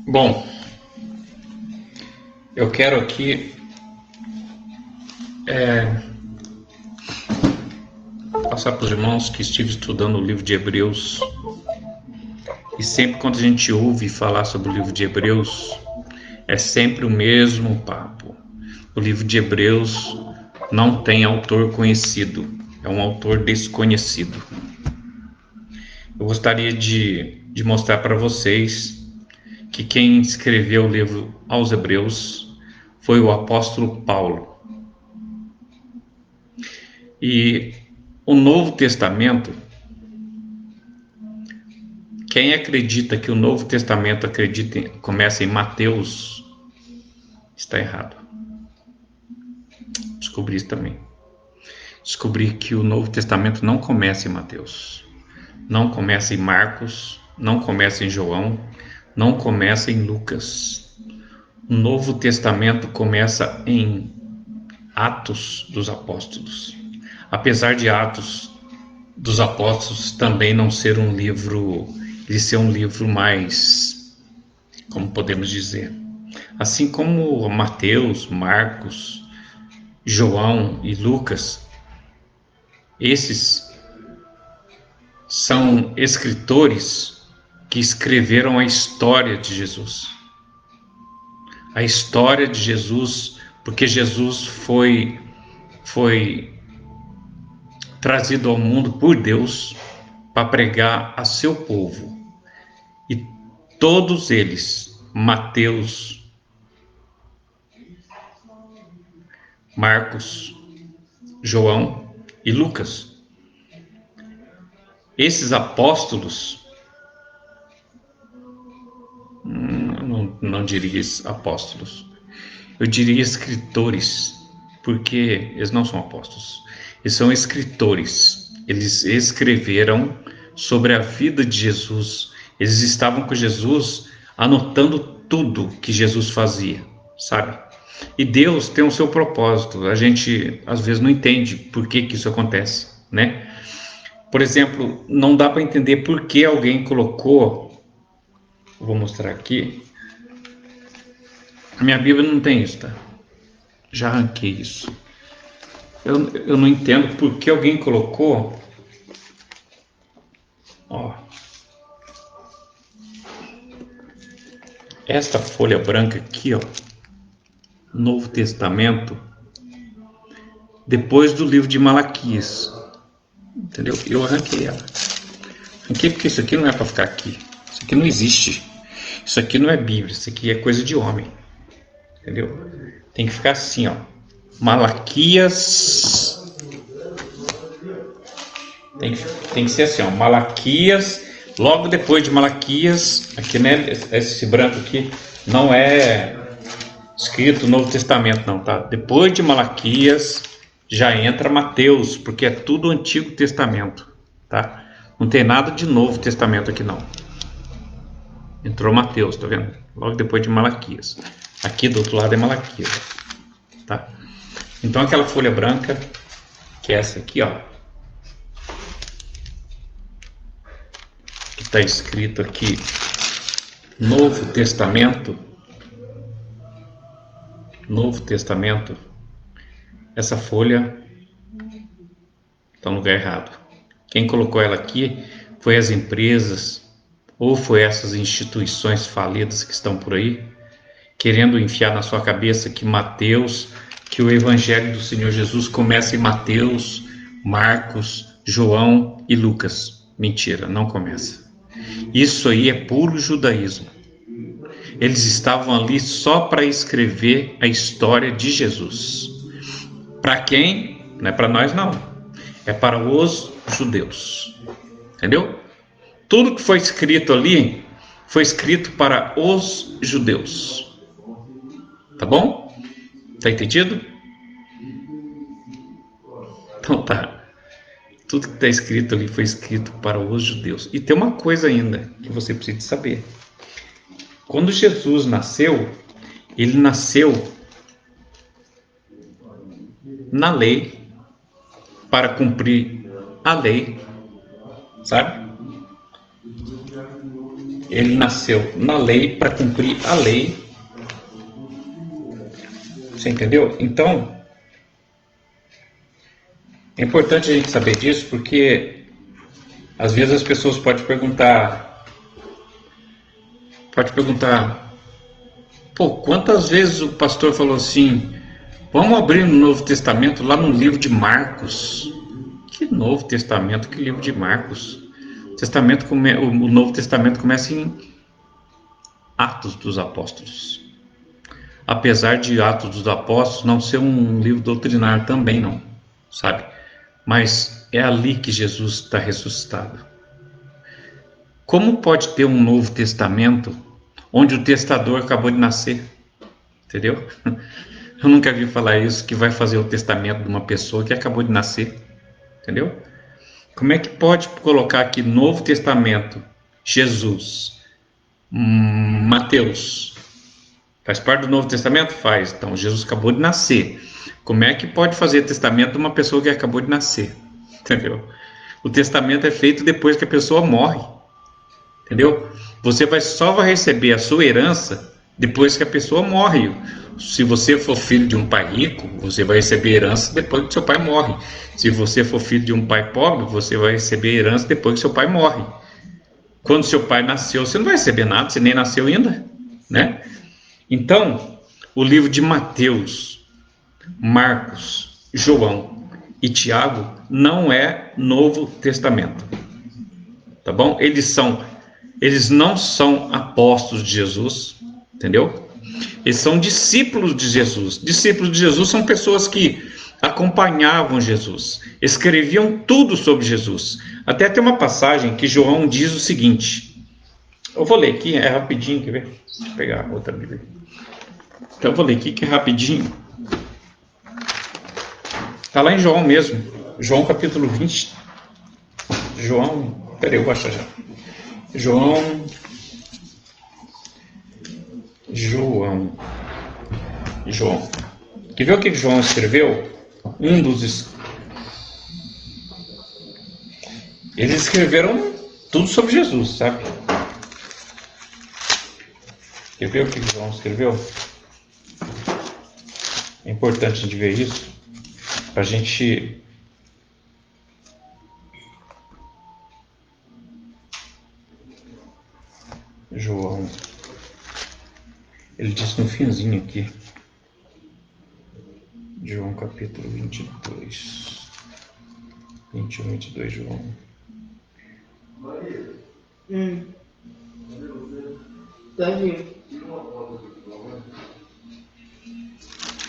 Bom, eu quero aqui passar para os irmãos que estive estudando o livro de Hebreus. E sempre quando a gente ouve falar sobre o livro de Hebreus, é sempre o mesmo papo. O livro de Hebreus não tem autor conhecido, é um autor desconhecido. Eu gostaria de mostrar para vocês que quem escreveu o livro aos Hebreus foi o apóstolo Paulo. E o Novo Testamento, quem acredita que o Novo Testamento começa em Mateus, está errado. Descobri isso também. Descobri que o Novo Testamento não começa em Mateus, não começa em Marcos, não começa em João, não começa em Lucas. O Novo Testamento começa em Atos dos Apóstolos. Apesar de Atos dos Apóstolos também não ser um livro, ele ser um livro mais, como podemos dizer, assim como Mateus, Marcos, João e Lucas, esses são escritores que escreveram a história de Jesus. A história de Jesus, porque Jesus foi trazido ao mundo por Deus para pregar a seu povo. E todos eles, Mateus, Marcos, João e Lucas, esses apóstolos, não diria apóstolos, eu diria escritores, porque eles não são apóstolos, eles são escritores. Eles escreveram sobre a vida de Jesus, eles estavam com Jesus anotando tudo que Jesus fazia, sabe? E Deus tem o seu propósito, a gente às vezes não entende por que isso acontece, né? Por exemplo, não dá para entender por que alguém colocou, vou mostrar aqui, a minha Bíblia não tem isso, tá? Já arranquei isso. Eu não entendo por que alguém colocou, ó, esta folha branca aqui, ó, Novo Testamento, depois do livro de Malaquias, entendeu? Eu arranquei ela. Arranquei porque isso aqui não é para ficar aqui. Isso aqui não existe. Isso aqui não é Bíblia, isso aqui é coisa de homem, entendeu? Tem que ficar assim, ó. Malaquias. Tem que ser assim, ó. Malaquias. Logo depois de Malaquias, aqui, né? Esse branco aqui não é escrito Novo Testamento, não, tá? Depois de Malaquias já entra Mateus, porque é tudo Antigo Testamento, tá? Não tem nada de Novo Testamento aqui, não. Entrou Mateus, tá vendo? Logo depois de Malaquias. Aqui do outro lado é Malaquias, tá? Então aquela folha branca, que é essa aqui, ó, que está escrito aqui Novo Testamento, essa folha está no lugar errado. Quem colocou ela aqui foi as empresas ou foi essas instituições falidas que estão por aí, querendo enfiar na sua cabeça que Mateus, que o Evangelho do Senhor Jesus começa em Mateus, Marcos, João e Lucas. Mentira, não começa. Isso aí é puro judaísmo. Eles estavam ali só para escrever a história de Jesus. Para quem? Não é para nós, não. É para os judeus. Entendeu? Tudo que foi escrito ali foi escrito para os judeus. Tá bom? Tá entendido? Então tá. Tudo que está escrito ali foi escrito para os judeus. E tem uma coisa ainda que você precisa saber. Quando Jesus nasceu, ele nasceu na lei para cumprir a lei, sabe? Ele nasceu na lei para cumprir a lei. Você entendeu? Então, é importante a gente saber disso, porque às vezes as pessoas podem perguntar, pô, quantas vezes o pastor falou assim, vamos abrir no Novo Testamento, lá no livro de Marcos. Que Novo Testamento, que livro de Marcos? O Novo Testamento começa em Atos dos Apóstolos. Apesar de Atos dos Apóstolos não ser um livro doutrinário também, não, sabe? Mas é ali que Jesus está ressuscitado. Como pode ter um Novo Testamento onde o testador acabou de nascer? Entendeu? Eu nunca vi falar isso, que vai fazer o testamento de uma pessoa que acabou de nascer. Entendeu? Como é que pode colocar aqui Novo Testamento, Jesus, Mateus? Faz parte do Novo Testamento? Faz. Então, Jesus acabou de nascer. Como é que pode fazer testamento de uma pessoa que acabou de nascer? Entendeu? O testamento é feito depois que a pessoa morre. Entendeu? Você só vai receber a sua herança depois que a pessoa morre. Se você for filho de um pai rico, você vai receber herança depois que seu pai morre. Se você for filho de um pai pobre, você vai receber herança depois que seu pai morre. Quando seu pai nasceu, você não vai receber nada, você nem nasceu ainda, né? Então, o livro de Mateus, Marcos, João e Tiago não é Novo Testamento, tá bom? Eles não são apóstolos de Jesus, entendeu? Eles são discípulos de Jesus. Discípulos de Jesus são pessoas que acompanhavam Jesus, escreviam tudo sobre Jesus. Até tem uma passagem que João diz o seguinte. Eu vou ler aqui, é rapidinho, quer ver? Deixa eu pegar outra Bíblia. Então eu vou ler aqui que é rapidinho. Está lá em João mesmo. João capítulo 20. Peraí, eu vou achar já. João. Quer ver o que João escreveu? Eles escreveram tudo sobre Jesus, sabe? Quer ver o que João escreveu? É importante a gente ver isso, para a gente... João, ele disse no finzinho aqui, João capítulo 22, 21, 22, João.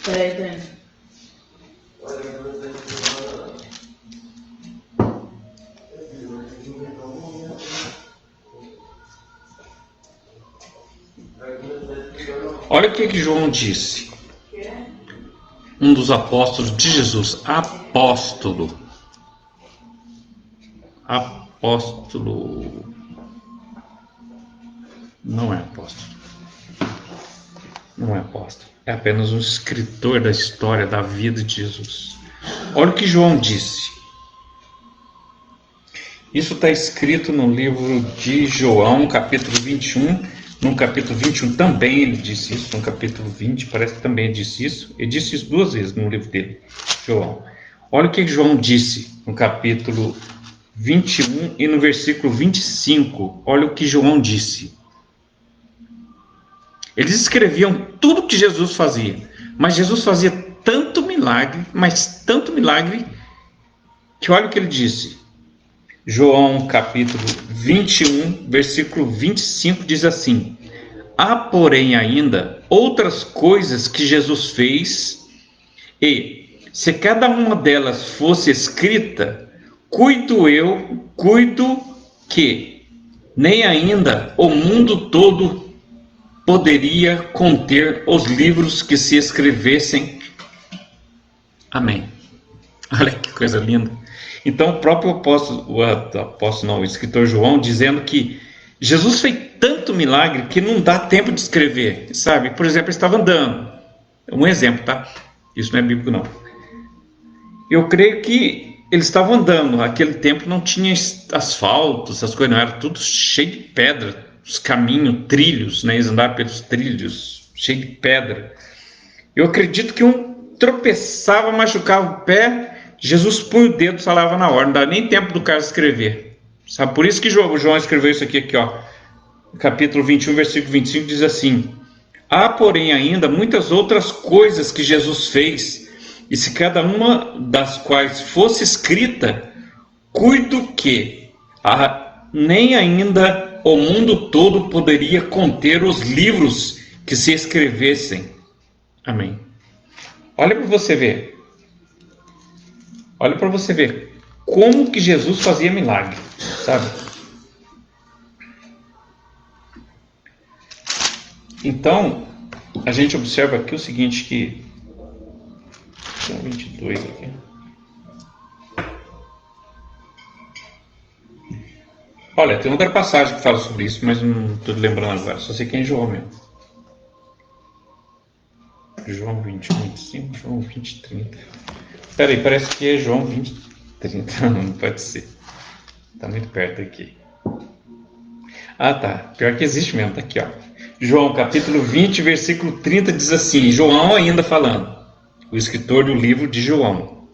Peraí. Olha o que João disse. Um dos apóstolos de Jesus. Apóstolo. Não é apóstolo. Não é apóstolo. É apenas um escritor da história da vida de Jesus. Olha o que João disse. Isso está escrito no livro de João, capítulo 21. No capítulo 21 também ele disse isso. No capítulo 20 parece que também ele disse isso. Ele disse isso 2 vezes no livro dele, João. Olha o que João disse no capítulo 21 e no versículo 25. Olha o que João disse. Eles escreviam tudo que Jesus fazia. Mas Jesus fazia tanto milagre, que olha o que ele disse. João capítulo 21, versículo 25 diz assim: há, porém, ainda outras coisas que Jesus fez, e se cada uma delas fosse escrita, cuido que nem ainda o mundo todo poderia conter os livros que se escrevessem. Amém. Olha que coisa linda. Então o próprio o escritor João, dizendo que Jesus fez tanto milagre que não dá tempo de escrever, sabe? Por exemplo, ele estava andando. Um exemplo, tá? Isso não é bíblico, não. Eu creio que eles estavam andando. Naquele tempo não tinha asfalto, essas coisas, não, era tudo cheio de pedra, os caminhos, trilhos, né? Eles andavam pelos trilhos, cheio de pedra. Eu acredito que um tropeçava, machucava o pé, Jesus punha o dedo, salava na hora, não dá nem tempo do cara escrever. Sabe? Por isso que João escreveu isso aqui, ó. Capítulo 21, versículo 25 diz assim: há, porém, ainda muitas outras coisas que Jesus fez, e se cada uma das quais fosse escrita, cuido que nem ainda o mundo todo poderia conter os livros que se escrevessem. Amém. Olha para você ver. Olha para você ver como que Jesus fazia milagre, sabe? Então, a gente observa aqui o seguinte, que João 22 aqui. Olha, tem outra passagem que fala sobre isso, mas não estou lembrando agora, só sei que é em João mesmo. João 21, 25, João 20, 30. Peraí, parece que é João 20, 30. Não pode ser. Está muito perto aqui. Ah, tá. Pior que existe mesmo. Tá aqui, ó. João, capítulo 20, versículo 30 diz assim. João ainda falando. O escritor do livro de João.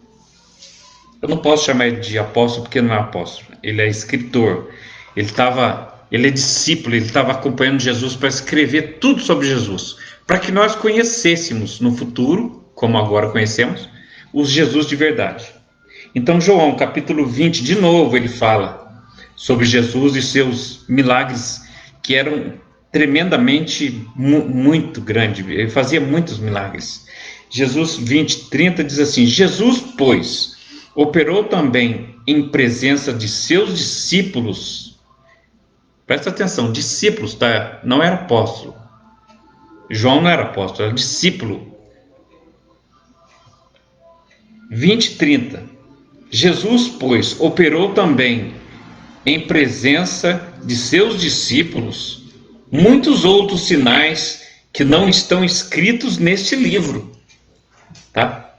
Eu não posso chamar ele de apóstolo porque não é apóstolo. Ele é escritor. Ele é discípulo. Ele estava acompanhando Jesus para escrever tudo sobre Jesus. Para que nós conhecêssemos no futuro, como agora conhecemos, os Jesus de verdade. Então, João, capítulo 20, de novo, ele fala sobre Jesus e seus milagres, que eram tremendamente, muito grandes. Ele fazia muitos milagres. Jesus 20, 30 diz assim: Jesus, pois, operou também em presença de seus discípulos. Presta atenção, discípulos, tá? Não era apóstolo. João não era apóstolo, era discípulo. 20, 30. Jesus, pois, operou também em presença de seus discípulos muitos outros sinais que não estão escritos neste livro. Tá?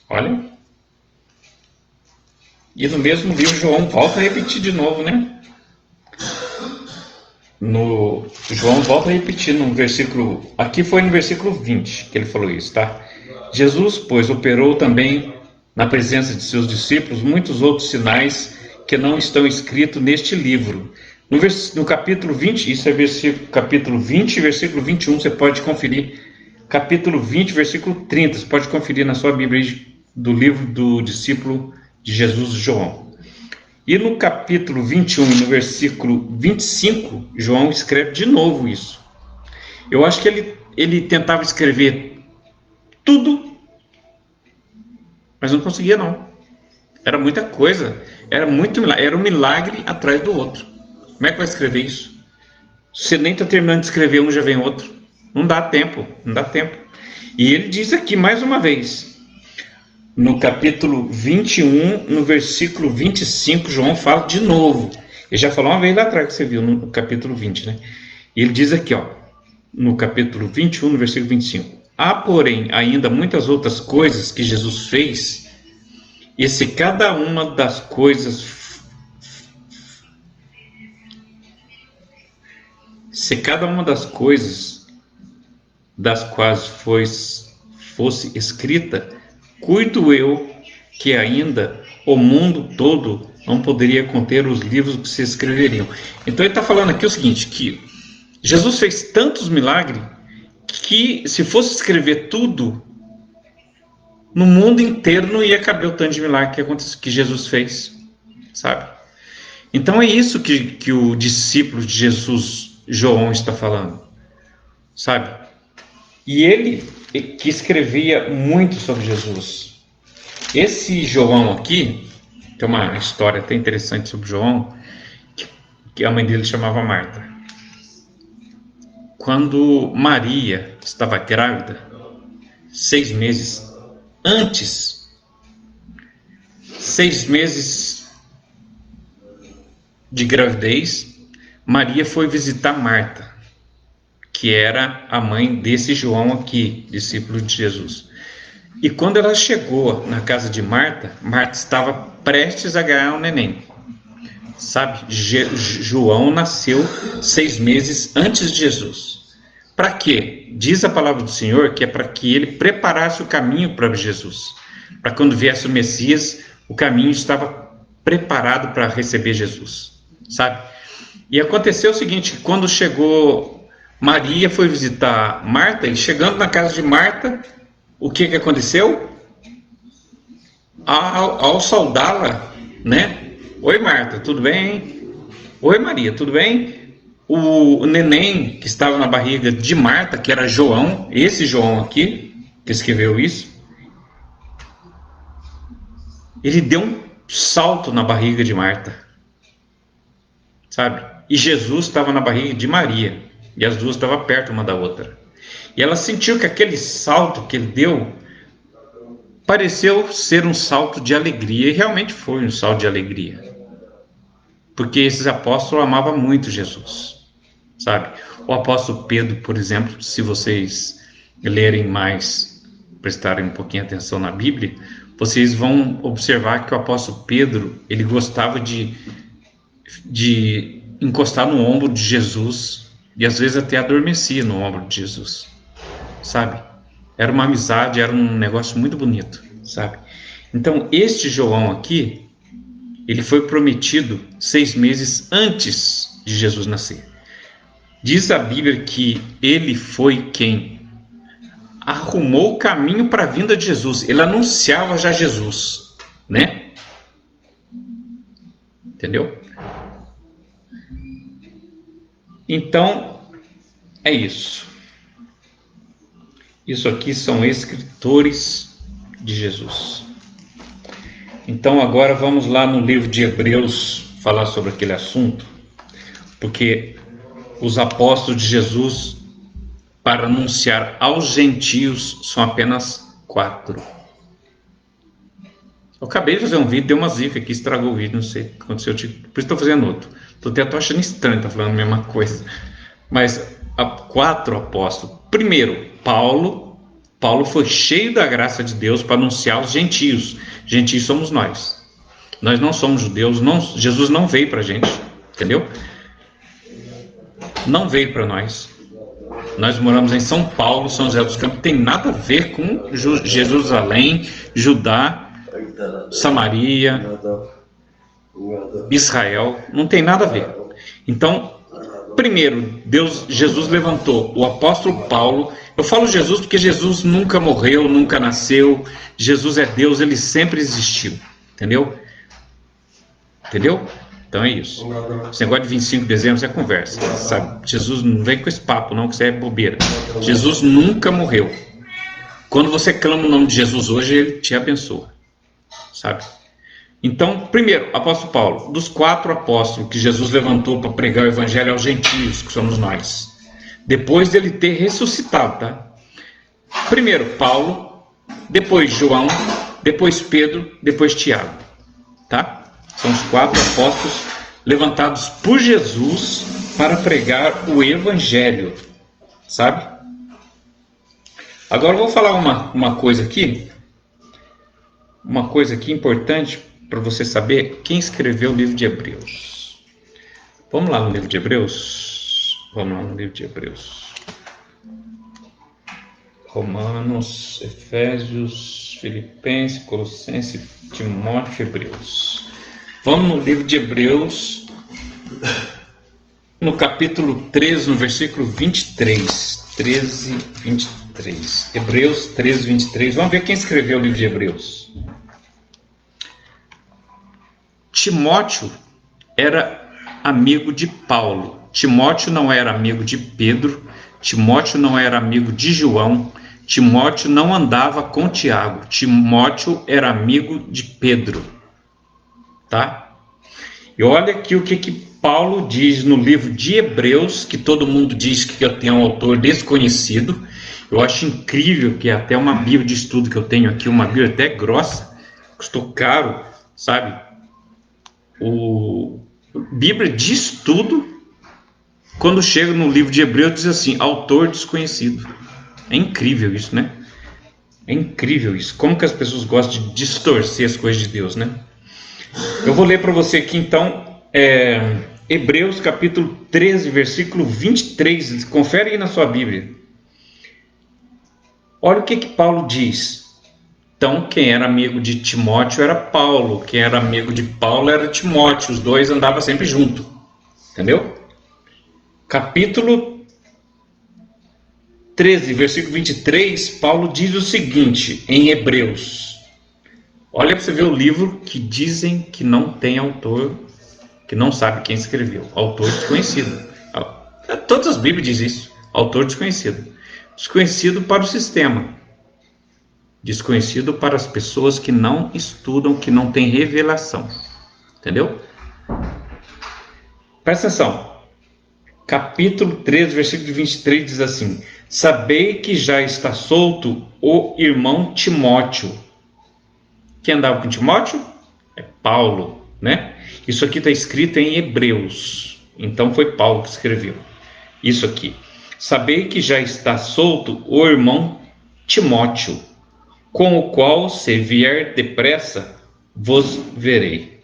Olha. E no mesmo livro, João volta a repetir de novo, né? João volta a repetir no versículo... Aqui foi no versículo 20 que ele falou isso, tá? Jesus, pois, operou também na presença de seus discípulos muitos outros sinais que não estão escritos neste livro. No capítulo 20, isso é capítulo 20, versículo 21, você pode conferir. Capítulo 20, versículo 30, você pode conferir na sua Bíblia do livro do discípulo de Jesus, João. E no capítulo 21, no versículo 25, João escreve de novo isso. Eu acho que ele tentava escrever tudo, mas não conseguia não. Era muita coisa, era um milagre atrás do outro. Como é que vai escrever isso? Você nem está terminando de escrever um, já vem outro. Não dá tempo. E ele diz aqui mais uma vez, no capítulo 21, no versículo 25, João fala de novo. Ele já falou uma vez lá atrás que você viu, no capítulo 20, né? E ele diz aqui, ó, no capítulo 21, no versículo 25. Há, porém, ainda muitas outras coisas que Jesus fez, e se cada uma das coisas das quais fosse escrita, cuido eu que ainda o mundo todo não poderia conter os livros que se escreveriam. Então ele está falando aqui o seguinte, que Jesus fez tantos milagres que se fosse escrever tudo, no mundo inteiro não ia caber o tanto de milagre que Jesus fez, sabe? Então é isso que o discípulo de Jesus, João, está falando, sabe? E ele que escrevia muito sobre Jesus. Esse João aqui, tem uma história até interessante sobre João, que a mãe dele chamava Marta. Quando Maria estava grávida, 6 meses antes, 6 meses de gravidez, Maria foi visitar Marta, que era a mãe desse João aqui, discípulo de Jesus. E quando ela chegou na casa de Marta, Marta estava prestes a ganhar um neném. Sabe, João nasceu 6 meses antes de Jesus. Para quê? Diz a palavra do Senhor que é para que ele preparasse o caminho para Jesus. Para quando viesse o Messias, o caminho estava preparado para receber Jesus. Sabe? E aconteceu o seguinte, quando chegou, Maria foi visitar Marta, e chegando na casa de Marta, o que aconteceu? Ao saudá-la, né? Oi, Marta, tudo bem? Oi, Maria, tudo bem? O neném que estava na barriga de Marta, que era João, esse João aqui, que escreveu isso, ele deu um salto na barriga de Marta, sabe? E Jesus estava na barriga de Maria, e as duas estavam perto uma da outra. E ela sentiu que aquele salto que ele deu pareceu ser um salto de alegria, e realmente foi um salto de alegria. Porque esses apóstolos amavam muito Jesus, sabe? O apóstolo Pedro, por exemplo, se vocês lerem mais, prestarem um pouquinho de atenção na Bíblia, vocês vão observar que o apóstolo Pedro, ele gostava de encostar no ombro de Jesus e às vezes até adormecia no ombro de Jesus, sabe? Era uma amizade, era um negócio muito bonito, sabe? Então, este João aqui, ele foi prometido 6 meses antes de Jesus nascer. Diz a Bíblia que ele foi quem arrumou o caminho para a vinda de Jesus. Ele anunciava já Jesus, né? Entendeu? Então, é isso. Isso aqui são escritores de Jesus. Então agora vamos lá no livro de Hebreus falar sobre aquele assunto, porque os apóstolos de Jesus, para anunciar aos gentios, são apenas 4. Eu acabei de fazer um vídeo, deu uma zica aqui, estragou o vídeo, não sei o que aconteceu, por isso estou fazendo outro. Estou achando estranho estar falando a mesma coisa. Mas 4 apóstolos. Primeiro, Paulo foi cheio da graça de Deus para anunciar aos gentios. Gentios somos nós. Nós não somos judeus, Jesus não veio para a gente, entendeu? Não veio para nós. Nós moramos em São Paulo, São José dos Campos, tem nada a ver com Jerusalém, Judá, Samaria, Israel, não tem nada a ver. Então, primeiro, Jesus levantou o apóstolo Paulo. Eu falo Jesus porque Jesus nunca morreu, nunca nasceu. Jesus é Deus, ele sempre existiu, entendeu? Entendeu? Então é isso. Esse negócio de 25 de dezembro é conversa, sabe? Jesus não vem com esse papo não, que isso é bobeira. Jesus nunca morreu. Quando você clama o nome de Jesus hoje, ele te abençoa, sabe? Então, primeiro, apóstolo Paulo, dos 4 apóstolos que Jesus levantou para pregar o evangelho aos gentios, que somos nós, depois dele ter ressuscitado, tá? Primeiro Paulo, depois João, depois Pedro, depois Tiago, tá? São os 4 apóstolos levantados por Jesus para pregar o evangelho, sabe? Agora eu vou falar uma coisa aqui importante para você saber quem escreveu o livro de Hebreus. Vamos lá no livro de Hebreus? Romanos, Efésios, Filipenses, Colossenses, Timóteo, Hebreus. Vamos no livro de Hebreus, no capítulo 13, no versículo 23. 13, 23. Hebreus 13, 23. Vamos ver quem escreveu o livro de Hebreus. Timóteo era amigo de Paulo. Timóteo não era amigo de Pedro. Timóteo não era amigo de João. Timóteo não andava com Tiago. Timóteo era amigo de Pedro. Tá? E olha aqui o que Paulo diz no livro de Hebreus, que todo mundo diz que tem um autor desconhecido. Eu acho incrível que até uma Bíblia de estudo que eu tenho aqui, uma Bíblia até grossa, custou caro, sabe? Bíblia de estudo, quando chega no livro de Hebreus, diz assim, autor desconhecido. É incrível isso, né? É incrível isso. Como que as pessoas gostam de distorcer as coisas de Deus, né? Eu vou ler para você aqui então Hebreus capítulo 13, versículo 23. Confere aí na sua Bíblia. Olha o que Paulo diz. Então, quem era amigo de Timóteo era Paulo. Quem era amigo de Paulo era Timóteo. Os dois andavam sempre juntos. Entendeu? Capítulo 13, versículo 23, Paulo diz o seguinte em Hebreus. Olha para você ver o livro que dizem que não tem autor, que não sabe quem escreveu. Autor desconhecido. Todas as Bíblias dizem isso. Autor desconhecido. Desconhecido para o sistema. Desconhecido para as pessoas que não estudam, que não têm revelação. Entendeu? Presta atenção. Capítulo 13, versículo 23 diz assim: Sabei que já está solto o irmão Timóteo. Quem andava com Timóteo? É Paulo, né? Isso aqui está escrito em Hebreus. Então foi Paulo que escreveu. Isso aqui. Sabei que já está solto o irmão Timóteo, com o qual, se vier depressa, vos verei.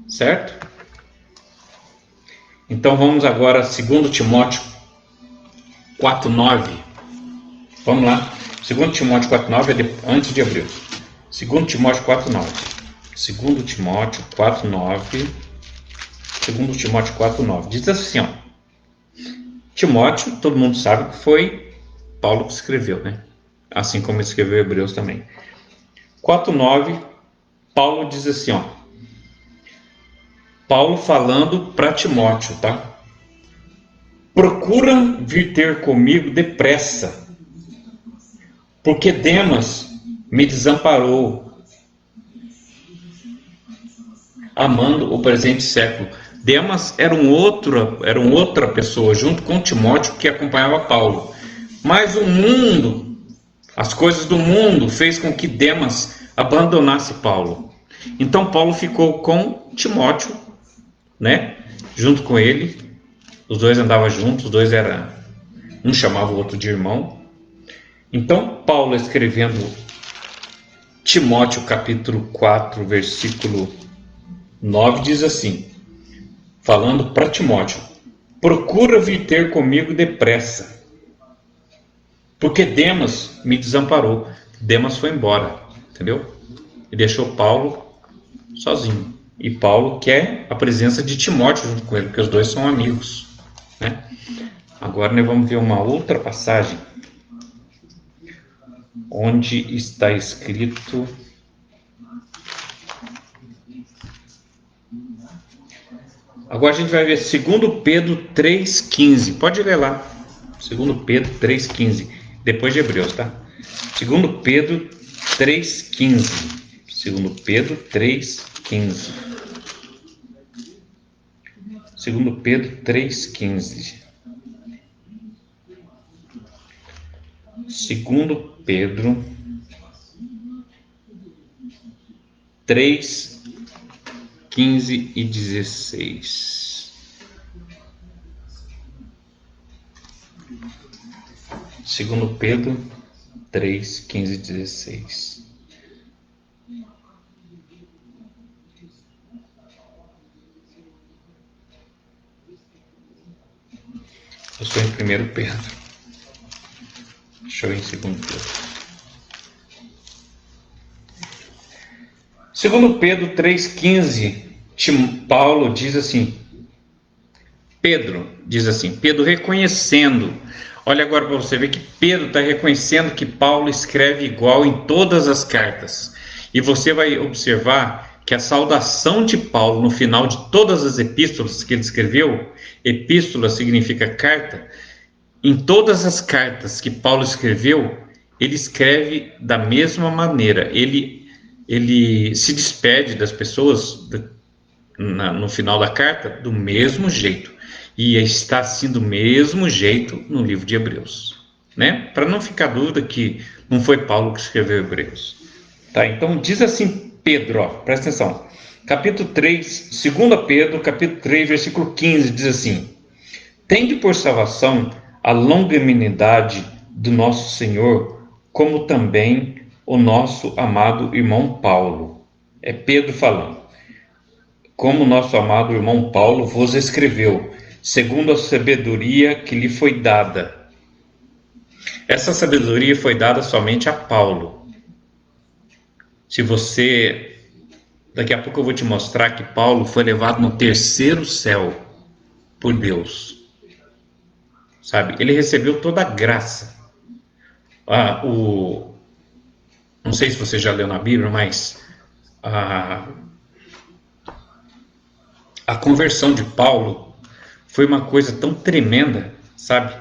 Certo? Então vamos agora a 2 Timóteo 4,9. Vamos lá. 2 Timóteo 4,9 é antes de Hebreus. 2 Timóteo 4,9. 2 Timóteo 4,9. 2 Timóteo 4,9. Diz assim, ó. Timóteo, todo mundo sabe que foi Paulo que escreveu, né? Assim como ele escreveu Hebreus também. 4,9, Paulo diz assim, ó. Paulo falando para Timóteo, tá? Procura vir ter comigo depressa, porque Demas me desamparou, amando o presente século. Demas era outra pessoa, junto com Timóteo, que acompanhava Paulo. Mas o mundo, as coisas do mundo, fez com que Demas abandonasse Paulo. Então Paulo ficou com Timóteo, né? Junto com ele. Os dois andavam juntos, os dois eram... Um chamava o outro de irmão. Então Paulo, escrevendo Timóteo capítulo 4, versículo 9, diz assim, falando para Timóteo: procura vir ter comigo depressa, porque Demas me desamparou. Demas foi embora, entendeu? E deixou Paulo sozinho. E Paulo quer a presença de Timóteo junto com ele, porque os dois são amigos, né? Agora nós vamos ver uma outra passagem onde está escrito... Agora a gente vai ver 2 Pedro 3,15. Pode ler lá. 2 Pedro 3,15. Depois de Hebreus, tá? 2 Pedro 3,15. 2 Pedro 3,15. 2 Pedro 3,15. 2 Pedro 3, 15 e 16. 2 Pedro 3, 15 e 16. Eu estou em 1 Pedro. Deixa eu ir em 2 Pedro. 2 Pedro 3,15, Paulo diz assim, Pedro reconhecendo, olha agora para você ver que Pedro está reconhecendo que Paulo escreve igual em todas as cartas, e você vai observar que a saudação de Paulo no final de todas as epístolas que ele escreveu, epístola significa carta, em todas as cartas que Paulo escreveu, ele escreve da mesma maneira, ele se despede das pessoas no final da carta do mesmo jeito. E está assim do mesmo jeito no livro de Hebreus, né? Para não ficar dúvida que não foi Paulo que escreveu Hebreus. Tá? Então diz assim Pedro, ó, presta atenção. Capítulo 3, 2 Pedro, capítulo 3, versículo 15, diz assim: Tende por salvação a longanimidade do nosso Senhor, como também o nosso amado irmão Paulo. É Pedro falando. Como nosso amado irmão Paulo vos escreveu, segundo a sabedoria que lhe foi dada. Essa sabedoria foi dada somente a Paulo. Se você... Daqui a pouco eu vou te mostrar que Paulo foi levado no terceiro céu por Deus. Sabe? Ele recebeu toda a graça. Não sei se você já leu na Bíblia, mas a conversão de Paulo foi uma coisa tão tremenda, sabe?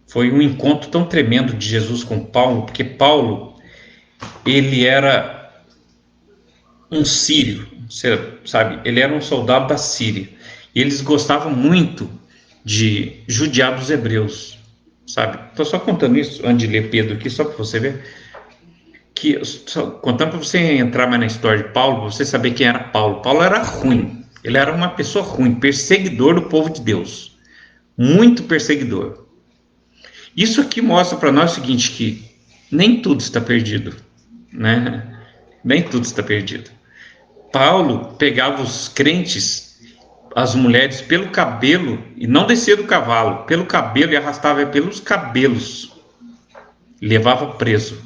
Foi um encontro tão tremendo de Jesus com Paulo, porque Paulo, ele era um sírio, sabe? Ele era um soldado da Síria. E eles gostavam muito de judiar dos hebreus, sabe? Estou só contando isso antes de ler Pedro aqui, só para você ver. Contando para você entrar mais na história de Paulo, para você saber quem era Paulo. Paulo era ruim. Ele era uma pessoa ruim, perseguidor do povo de Deus. Muito perseguidor. Isso aqui mostra para nós o seguinte, que nem tudo está perdido, né? Nem tudo está perdido. Paulo pegava os crentes, as mulheres, pelo cabelo, e não descia do cavalo, pelo cabelo, e arrastava pelos cabelos. Levava preso,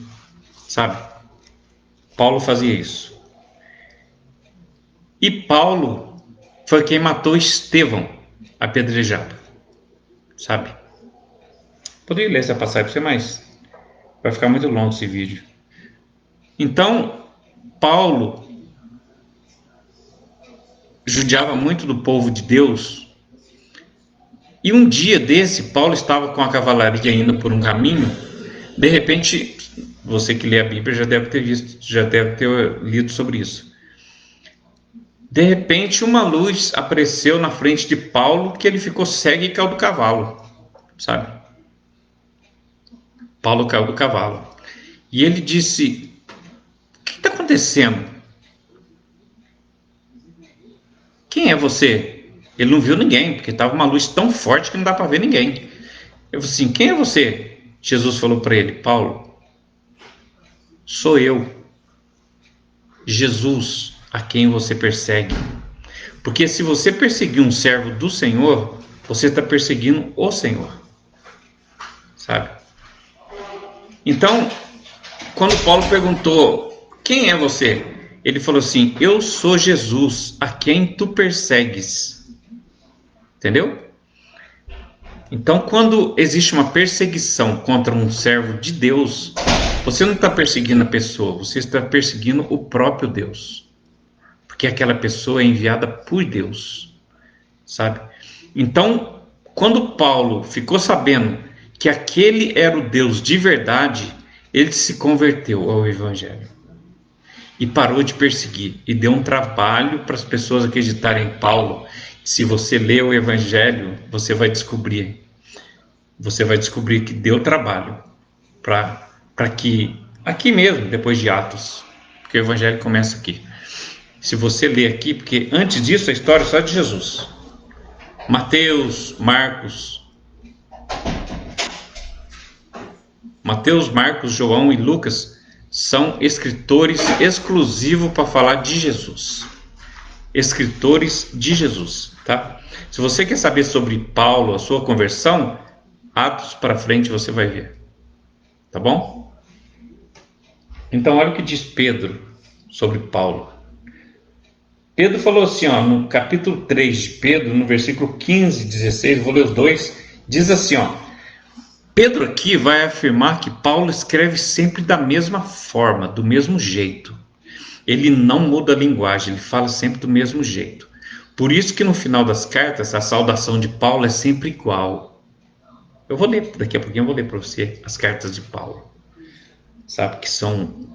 sabe? Paulo fazia isso. E Paulo foi quem matou Estevão, apedrejado, sabe? Poderia ler essa passagem para você, mas vai ficar muito longo esse vídeo. Então, Paulo judiava muito do povo de Deus. E um dia desse, Paulo estava com a cavalaria indo por um caminho. De repente, você que lê a Bíblia já deve ter visto, já deve ter lido sobre isso. De repente, uma luz apareceu na frente de Paulo, que ele ficou cego e caiu do cavalo, sabe? Paulo caiu do cavalo. E ele disse: o que está acontecendo? Quem é você? Ele não viu ninguém, porque estava uma luz tão forte que não dá para ver ninguém. Eu falei assim: quem é você? Jesus falou para ele: Paulo, sou eu, Jesus, a quem você persegue. Porque se você perseguir um servo do Senhor, você está perseguindo o Senhor, sabe? Então, quando Paulo perguntou: quem é você? Ele falou assim: eu sou Jesus, a quem tu persegues. Entendeu? Então, quando existe uma perseguição contra um servo de Deus, você não está perseguindo a pessoa, você está perseguindo o próprio Deus. Porque aquela pessoa é enviada por Deus, sabe? Então, quando Paulo ficou sabendo que aquele era o Deus de verdade, ele se converteu ao Evangelho. E parou de perseguir. E deu um trabalho para as pessoas acreditarem em Paulo. Se você ler o Evangelho, você vai descobrir que deu trabalho para que, aqui mesmo, depois de Atos, porque o Evangelho começa aqui. Se você ler aqui, porque antes disso a história é só de Jesus. Mateus, Marcos, João e Lucas são escritores exclusivos para falar de Jesus. Escritores de Jesus, tá? Se você quer saber sobre Paulo, a sua conversão, Atos para frente você vai ver, tá bom? Então olha o que diz Pedro sobre Paulo. Pedro falou assim, ó, no capítulo 3 de Pedro, no versículo 15 e 16, vou ler os dois, diz assim, ó: Pedro aqui vai afirmar que Paulo escreve sempre da mesma forma, do mesmo jeito. Ele não muda a linguagem, ele fala sempre do mesmo jeito. Por isso que no final das cartas, a saudação de Paulo é sempre igual. Eu vou ler, daqui a pouquinho eu vou ler para você as cartas de Paulo. Sabe que são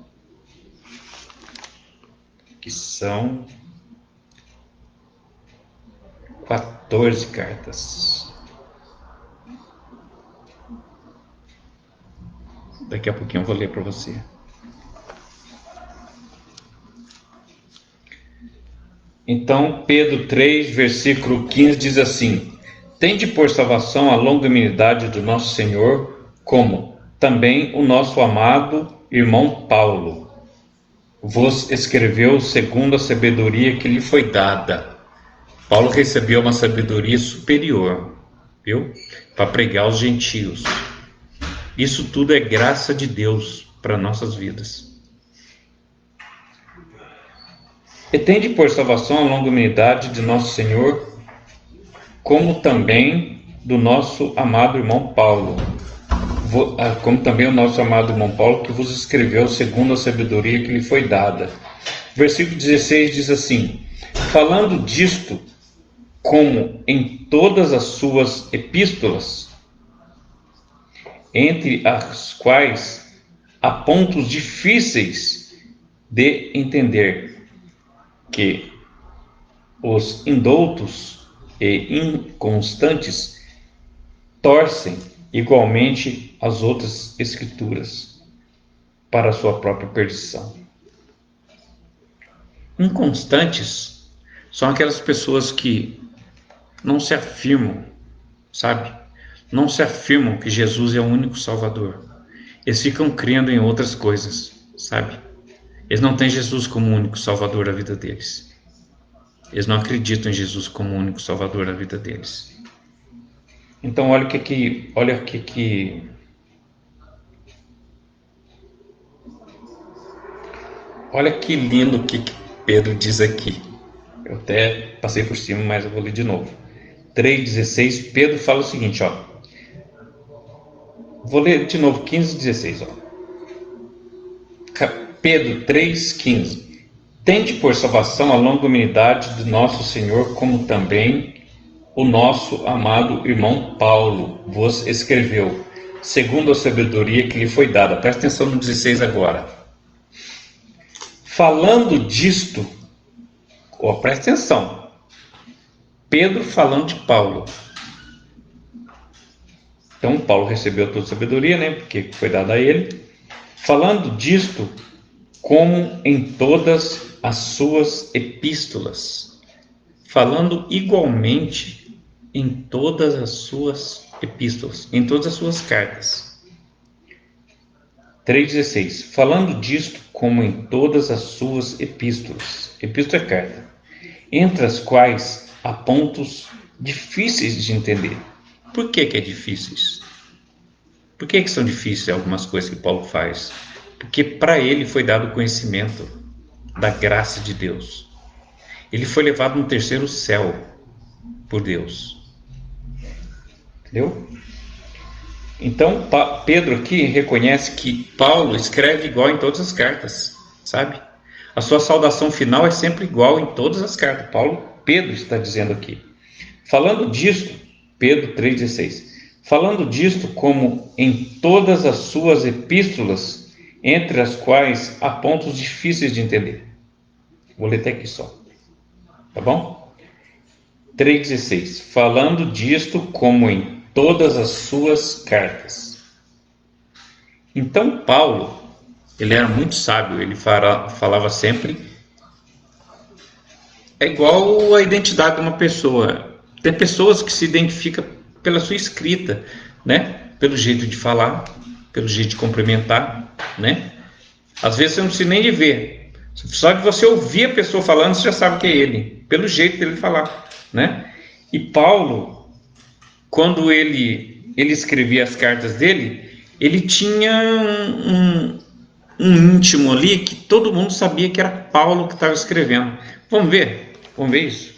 14 cartas. Daqui a pouquinho eu vou ler para você. Então, Pedro 3, versículo 15 diz assim: Tende por salvação a longanimidade do nosso Senhor, como também o nosso amado irmão Paulo vos escreveu segundo a sabedoria que lhe foi dada. Paulo recebeu uma sabedoria superior, viu? Para pregar aos gentios. Isso tudo é graça de Deus para nossas vidas. E tende por salvação a longanimidade de nosso Senhor, como também do nosso amado irmão Paulo, como também o nosso amado irmão Paulo, que vos escreveu segundo a sabedoria que lhe foi dada. Versículo 16 diz assim: falando disto, como em todas as suas epístolas, entre as quais há pontos difíceis de entender, que os indoutos e inconstantes torcem igualmente as outras escrituras para a sua própria perdição. Inconstantes são aquelas pessoas que não se afirmam, sabe? Não se afirmam que Jesus é o único Salvador. Eles ficam crendo em outras coisas, sabe? Eles não têm Jesus como o único Salvador da vida deles. Eles não acreditam em Jesus como o único Salvador da vida deles. Então olha que lindo o que Pedro diz aqui. Eu até passei por cima, mas eu vou ler de novo. 3,16, Pedro fala o seguinte, ó. Vou ler de novo, 15,16, ó. Pedro 3,15. Tende por salvação a longanimidade do nosso Senhor, como também o nosso amado irmão Paulo vos escreveu, segundo a sabedoria que lhe foi dada. Presta atenção no 16 agora. Falando disto, ó, presta atenção. Pedro falando de Paulo. Então, Paulo recebeu toda a sabedoria, né? Porque foi dada a ele. Falando disto, como em todas as suas epístolas. Falando igualmente em todas as suas epístolas, em todas as suas cartas. 3,16. Falando disto, como em todas as suas epístolas. Epístola é carta. Entre as quais há pontos difíceis de entender. Por que é difíceis? Por que são difíceis algumas coisas que Paulo faz? Porque para ele foi dado o conhecimento da graça de Deus. Ele foi levado no terceiro céu por Deus. Entendeu? Então, Pedro aqui reconhece que Paulo escreve igual em todas as cartas, sabe? A sua saudação final é sempre igual em todas as cartas. Pedro está dizendo aqui. Falando disto, Pedro 3,16. Falando disto, como em todas as suas epístolas, entre as quais há pontos difíceis de entender. Vou ler até aqui só. Tá bom? 3,16. Falando disto, como em todas as suas cartas. Então, Paulo, ele era muito sábio, ele falava sempre. É igual a identidade de uma pessoa. Tem pessoas que se identificam pela sua escrita, né? Pelo jeito de falar, pelo jeito de cumprimentar, né? Às vezes você não precisa nem de ver. Só de você ouvir a pessoa falando, você já sabe que é ele, pelo jeito dele falar, né? E Paulo, quando ele escrevia as cartas dele, ele tinha um íntimo ali que todo mundo sabia que era Paulo que estava escrevendo. Vamos ver? Vamos ver isso?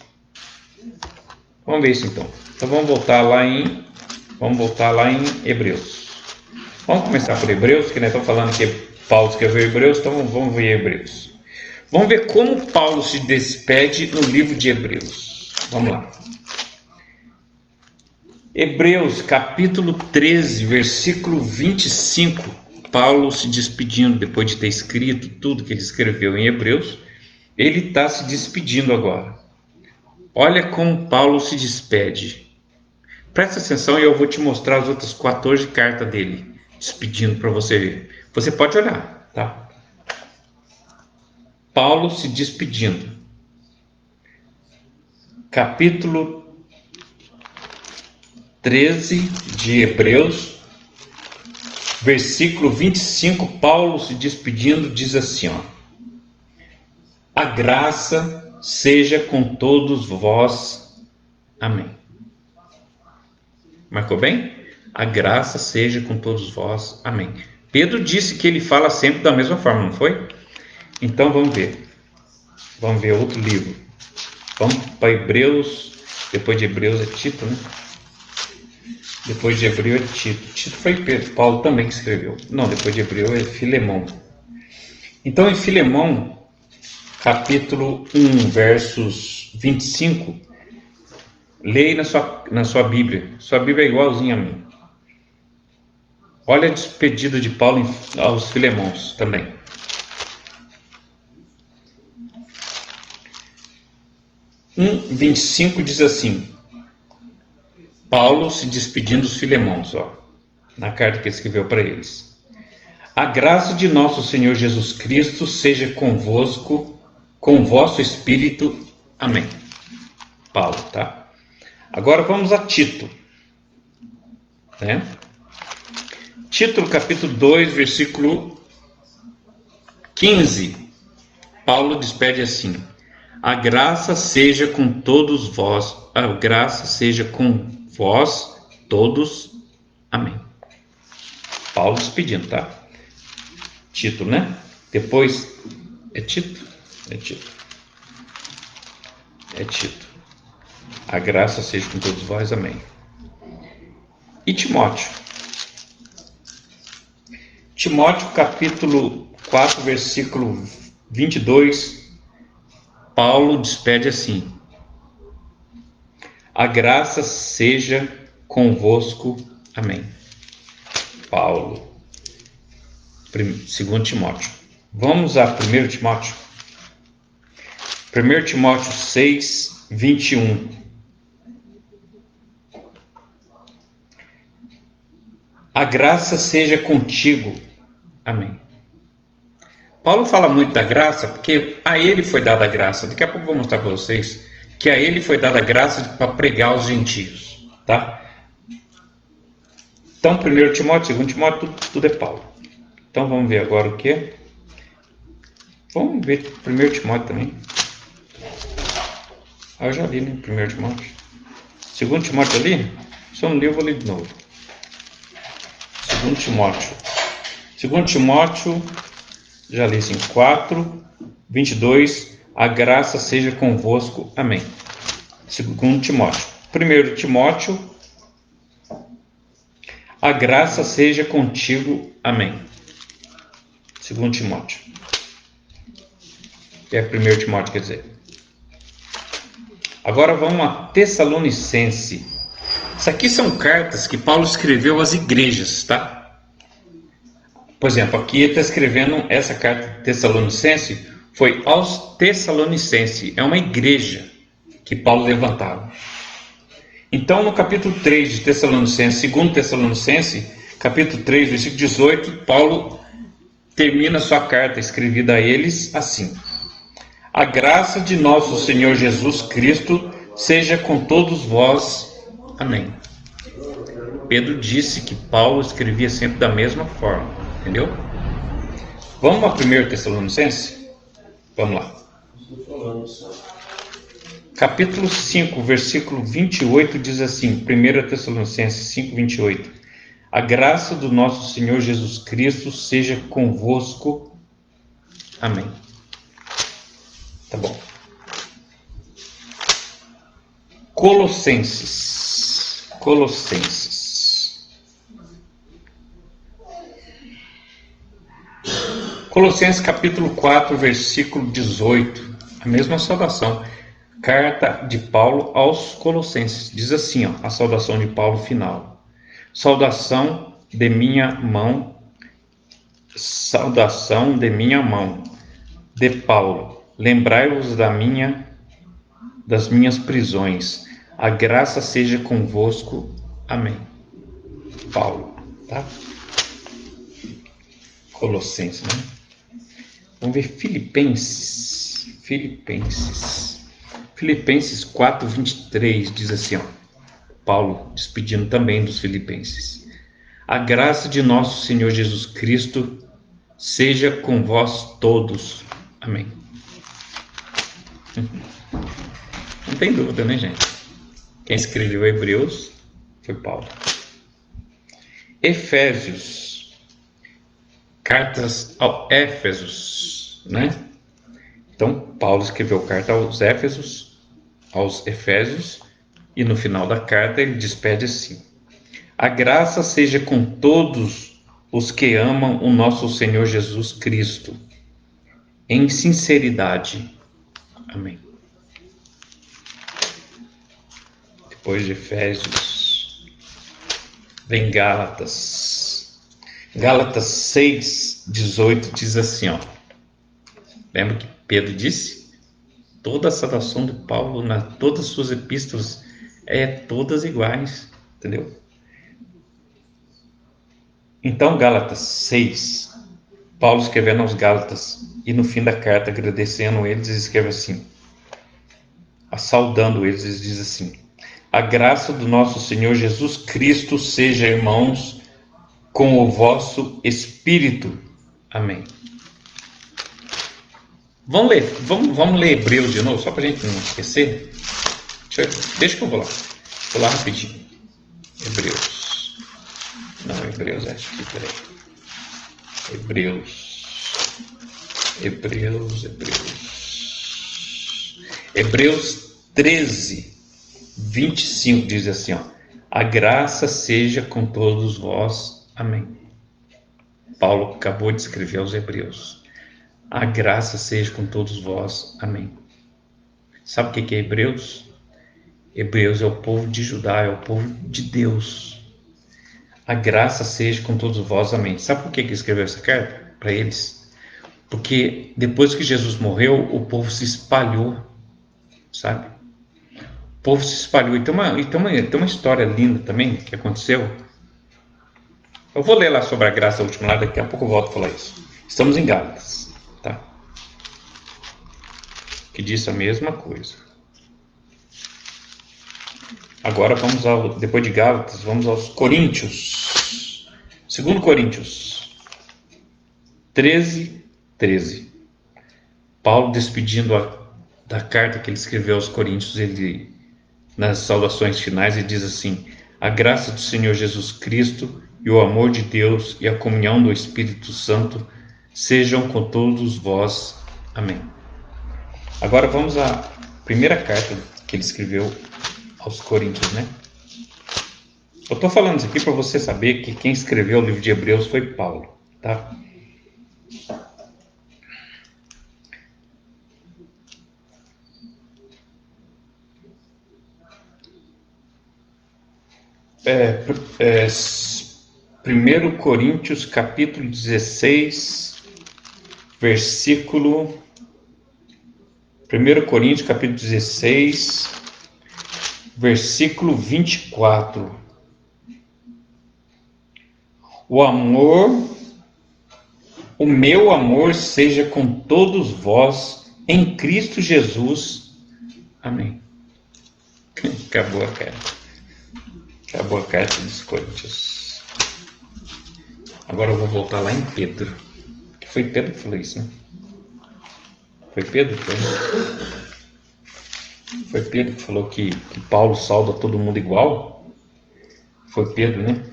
Vamos ver isso então. Então vamos voltar lá em Hebreus. Vamos começar por Hebreus, que nós estamos falando que Paulo escreveu Hebreus, então vamos ver Hebreus. Vamos ver como Paulo se despede no livro de Hebreus. Vamos lá. Hebreus, capítulo 13, versículo 25. Paulo se despedindo, depois de ter escrito tudo que ele escreveu em Hebreus, ele está se despedindo agora. Olha como Paulo se despede. Presta atenção e eu vou te mostrar as outras 14 cartas dele, despedindo para você ver. Você pode olhar, tá? Paulo se despedindo. Capítulo 13 de Hebreus, versículo 25, Paulo se despedindo diz assim, ó: a graça seja com todos vós. Amém. Marcou bem? A graça seja com todos vós. Amém. Pedro disse que ele fala sempre da mesma forma, não foi? Então vamos ver. Vamos ver outro livro. Vamos para Hebreus. Depois de Hebreus é Tito, né? Depois de Hebreu é Tito. Tito foi Pedro. Paulo também escreveu. Não, depois de Hebreu é Filemão. Então em Filemão, capítulo 1, versos 25, leia na sua Bíblia. Sua Bíblia é igualzinha a mim. Olha a despedida de Paulo aos Filemãos também. 1:25 diz assim: Paulo se despedindo dos Filemãos, na carta que ele escreveu para eles. A graça de nosso Senhor Jesus Cristo seja convosco, com vosso espírito. Amém. Paulo, tá? Agora vamos a Tito, né? Tito, capítulo 2, versículo 15. Paulo despede assim: a graça seja com todos vós, a graça seja com vós todos. Amém. Paulo despedindo, tá? Tito, né? Depois, é Tito? É Tito. É Tito. A graça seja com todos vós. Amém. E Timóteo? Timóteo, capítulo 4, versículo 22, Paulo despede assim: a graça seja convosco. Amém. Paulo. 2 Timóteo. Vamos a 1 Timóteo. 1 Timóteo 6, 21. A graça seja contigo. Amém. Paulo fala muito da graça porque a ele foi dada a graça. Daqui a pouco eu vou mostrar para vocês que a ele foi dada a graça para pregar aos gentios, tá? Então, 1 Timóteo, 2 Timóteo, tudo é Paulo. Então, vamos ver agora o que? Vamos ver 1 Timóteo também. Eu já li, né? 1 Timóteo. 2 Timóteo ali? Se eu não li, eu vou ler de novo. 2 Timóteo. 2 Timóteo, já li assim, 4, 22, a graça seja convosco. Amém. 2 Timóteo. 1 Timóteo, a graça seja contigo. Amém. 2 Timóteo. É 1 Timóteo, quer dizer. Agora vamos a Tessalonicense. Isso aqui são cartas que Paulo escreveu às igrejas, tá? Por exemplo, aqui ele está escrevendo essa carta de Tessalonicense, foi aos Tessalonicenses. É uma igreja que Paulo levantava. Então, no capítulo 3 de Tessalonicenses, 2 Tessalonicenses, capítulo 3, versículo 18, Paulo termina sua carta escrevida a eles assim: a graça de nosso Senhor Jesus Cristo seja com todos vós. Amém. Pedro disse que Paulo escrevia sempre da mesma forma, entendeu? Vamos a 1 Tessalonicenses? Vamos lá. Capítulo 5, versículo 28 diz assim, 1 Tessalonicenses 5, 28. A graça do nosso Senhor Jesus Cristo seja convosco. Amém. Tá bom. Colossenses. Colossenses capítulo 4, versículo 18. A mesma saudação. Carta de Paulo aos Colossenses. Diz assim, a saudação de Paulo final. Saudação de minha mão. Saudação de minha mão. De Paulo. Lembrai-vos das minhas prisões. A graça seja convosco. Amém. Paulo, tá? Colossenses, né? Vamos ver Filipenses 4, 23, diz assim, Paulo, despedindo também dos filipenses. A graça de nosso Senhor Jesus Cristo seja com vós todos. Amém. Não tem dúvida, né, gente? Quem escreveu Hebreus foi Paulo. Efésios, cartas ao Éfesos, né? Então, Paulo escreveu carta aos Éfesos, aos Efésios, e no final da carta ele despede assim: a graça seja com todos os que amam o nosso Senhor Jesus Cristo, em sinceridade. Amém. Depois de Efésios, vem Gálatas. Gálatas 6:18 diz assim, ó. Lembra que Pedro disse? Toda a saudação de Paulo, todas as suas epístolas, todas iguais, entendeu? Então, Gálatas 6, Paulo escrevendo aos Gálatas, e no fim da carta, agradecendo eles, escreve assim, saudando eles, ele diz assim: a graça do nosso Senhor Jesus Cristo seja, irmãos, com o vosso espírito. Amém. Vamos ler Hebreus de novo, só para a gente não esquecer. Deixa que eu vou lá. Vou lá rapidinho. Hebreus. Não, Hebreus, acho que, peraí. Hebreus 13, 25 diz assim, ó. A graça seja com todos vós. Amém. Paulo acabou de escrever aos Hebreus. A graça seja com todos vós. Amém. Sabe o que é Hebreus? Hebreus é o povo de Judá, é o povo de Deus. A graça seja com todos vós. Amém. Sabe por que ele escreveu essa carta para eles? Porque depois que Jesus morreu, o povo se espalhou, sabe? O povo se espalhou. E tem uma história linda também que aconteceu. Eu vou ler lá sobre a graça, a última lá, daqui a pouco eu volto a falar isso. Estamos em Gálatas, tá? Que diz a mesma coisa. Agora depois de Gálatas, vamos aos Coríntios. 2 Coríntios 13, 13. Paulo despedindo da carta que ele escreveu aos Coríntios, ele, nas saudações finais, ele diz assim: a graça do Senhor Jesus Cristo e o amor de Deus e a comunhão do Espírito Santo sejam com todos vós. Amém. Agora vamos à primeira carta que ele escreveu aos Coríntios, né? Eu estou falando isso aqui para você saber que quem escreveu o livro de Hebreus foi Paulo, tá? É, 1 Coríntios capítulo 16, versículo... 1 Coríntios capítulo 16, versículo 24. O meu amor seja com todos vós em Cristo Jesus. Amém. Acabou a carta dos Coríntios. Agora eu vou voltar lá em Pedro. Que foi Pedro que falou isso, né? Foi Pedro? Foi Pedro que falou que Paulo sauda todo mundo igual? Foi Pedro, né?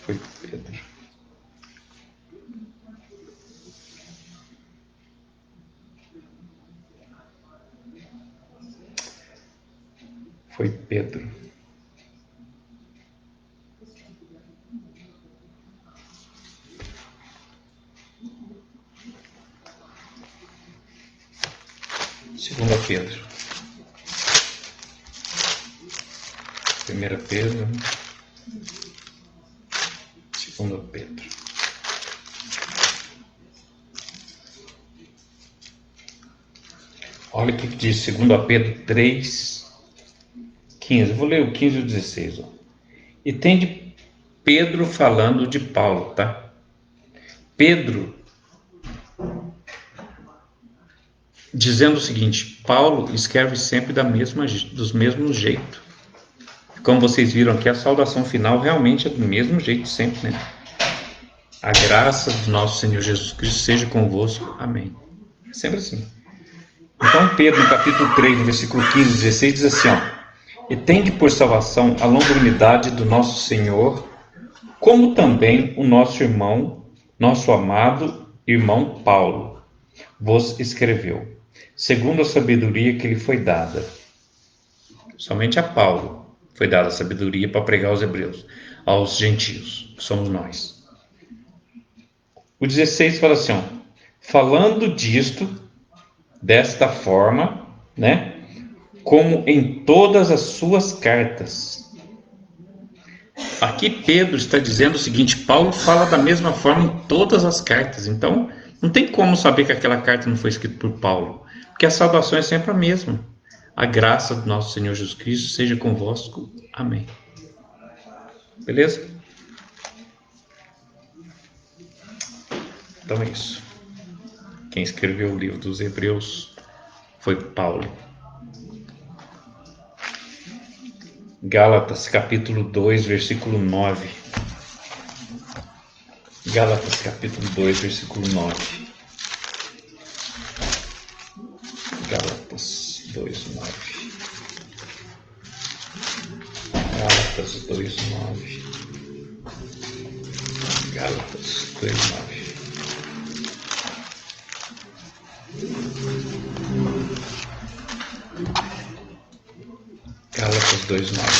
Foi Pedro. Foi Pedro. Segunda Pedro. 1 Pedro. 2 Pedro. Olha o que diz 2 Pedro 3, 15. Eu vou ler o 15 e o 16. Ó. E tem de Pedro falando de Paulo, tá? Pedro dizendo o seguinte: Paulo escreve sempre dos mesmos jeito. Como vocês viram aqui, a saudação final realmente é do mesmo jeito sempre, né? A graça do nosso Senhor Jesus Cristo seja convosco. Amém. Sempre assim. Então Pedro, no capítulo 3, no versículo 15 e 16, diz assim, ó: e tende por salvação a longanimidade do nosso Senhor, como também o nosso irmão, nosso amado irmão Paulo, vos escreveu, segundo a sabedoria que lhe foi dada. Somente a Paulo foi dada a sabedoria para pregar aos hebreus, aos gentios, que somos nós. O 16 fala assim, ó: falando disto, desta forma, né? Como em todas as suas cartas. Aqui Pedro está dizendo o seguinte: Paulo fala da mesma forma em todas as cartas. Então, não tem como saber que aquela carta não foi escrita por Paulo, porque a saudação é sempre a mesma. A graça do nosso Senhor Jesus Cristo seja convosco. Amém. Beleza? Então é isso. Quem escreveu o livro dos Hebreus foi Paulo. Gálatas capítulo 2, versículo 9. Gálatas capítulo 2, versículo 9. Gálatas 2, 9. Gálatas 2, 9. Gálatas 2, 9. Gálatas 2, 9.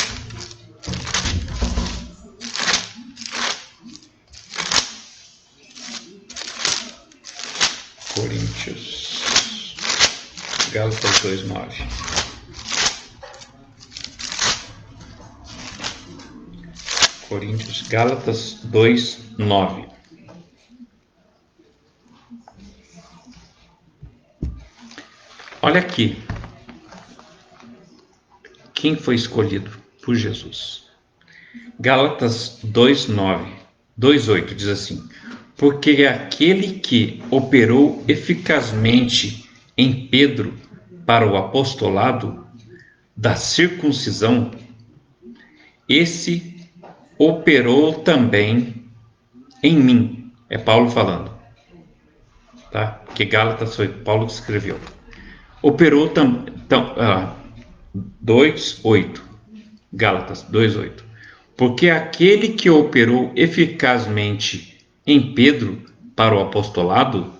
Coríntios. Gálatas 2, 9. Coríntios. Gálatas 2, 9. Olha aqui. Quem foi escolhido por Jesus? Gálatas 2:9, 2:8 diz assim: porque aquele que operou eficazmente em Pedro para o apostolado da circuncisão, esse operou também em mim. É Paulo falando, tá? Porque Gálatas foi Paulo que escreveu. Operou também. 2:8. Gálatas 2:8. Porque aquele que operou eficazmente em Pedro para o apostolado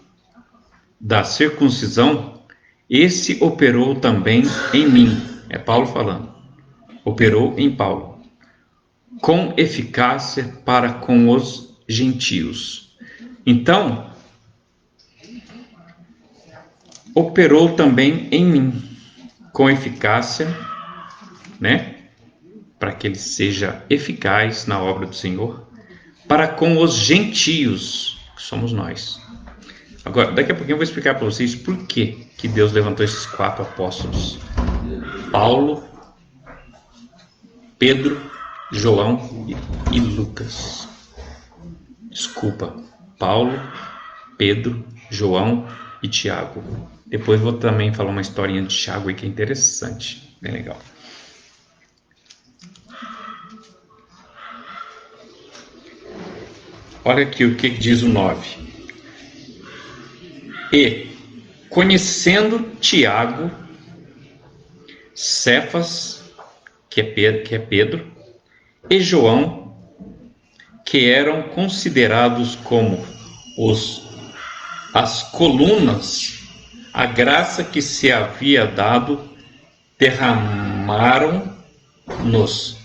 da circuncisão, esse operou também em mim. É Paulo falando. Operou em Paulo, com eficácia para com os gentios. Então, operou também em mim, com eficácia, né? Para que ele seja eficaz na obra do Senhor, para com os gentios, que somos nós. Agora, daqui a pouquinho eu vou explicar para vocês por que Deus levantou esses 4 apóstolos: Paulo, Pedro, João e Lucas. Desculpa, Paulo, Pedro, João e Tiago. Depois vou também falar uma historinha de Tiago aí que é interessante, bem legal. Olha aqui o que diz o 9. E, conhecendo Tiago, Cefas, que é Pedro, e João, que eram considerados como as colunas, a graça que se havia dado, derramaram-nos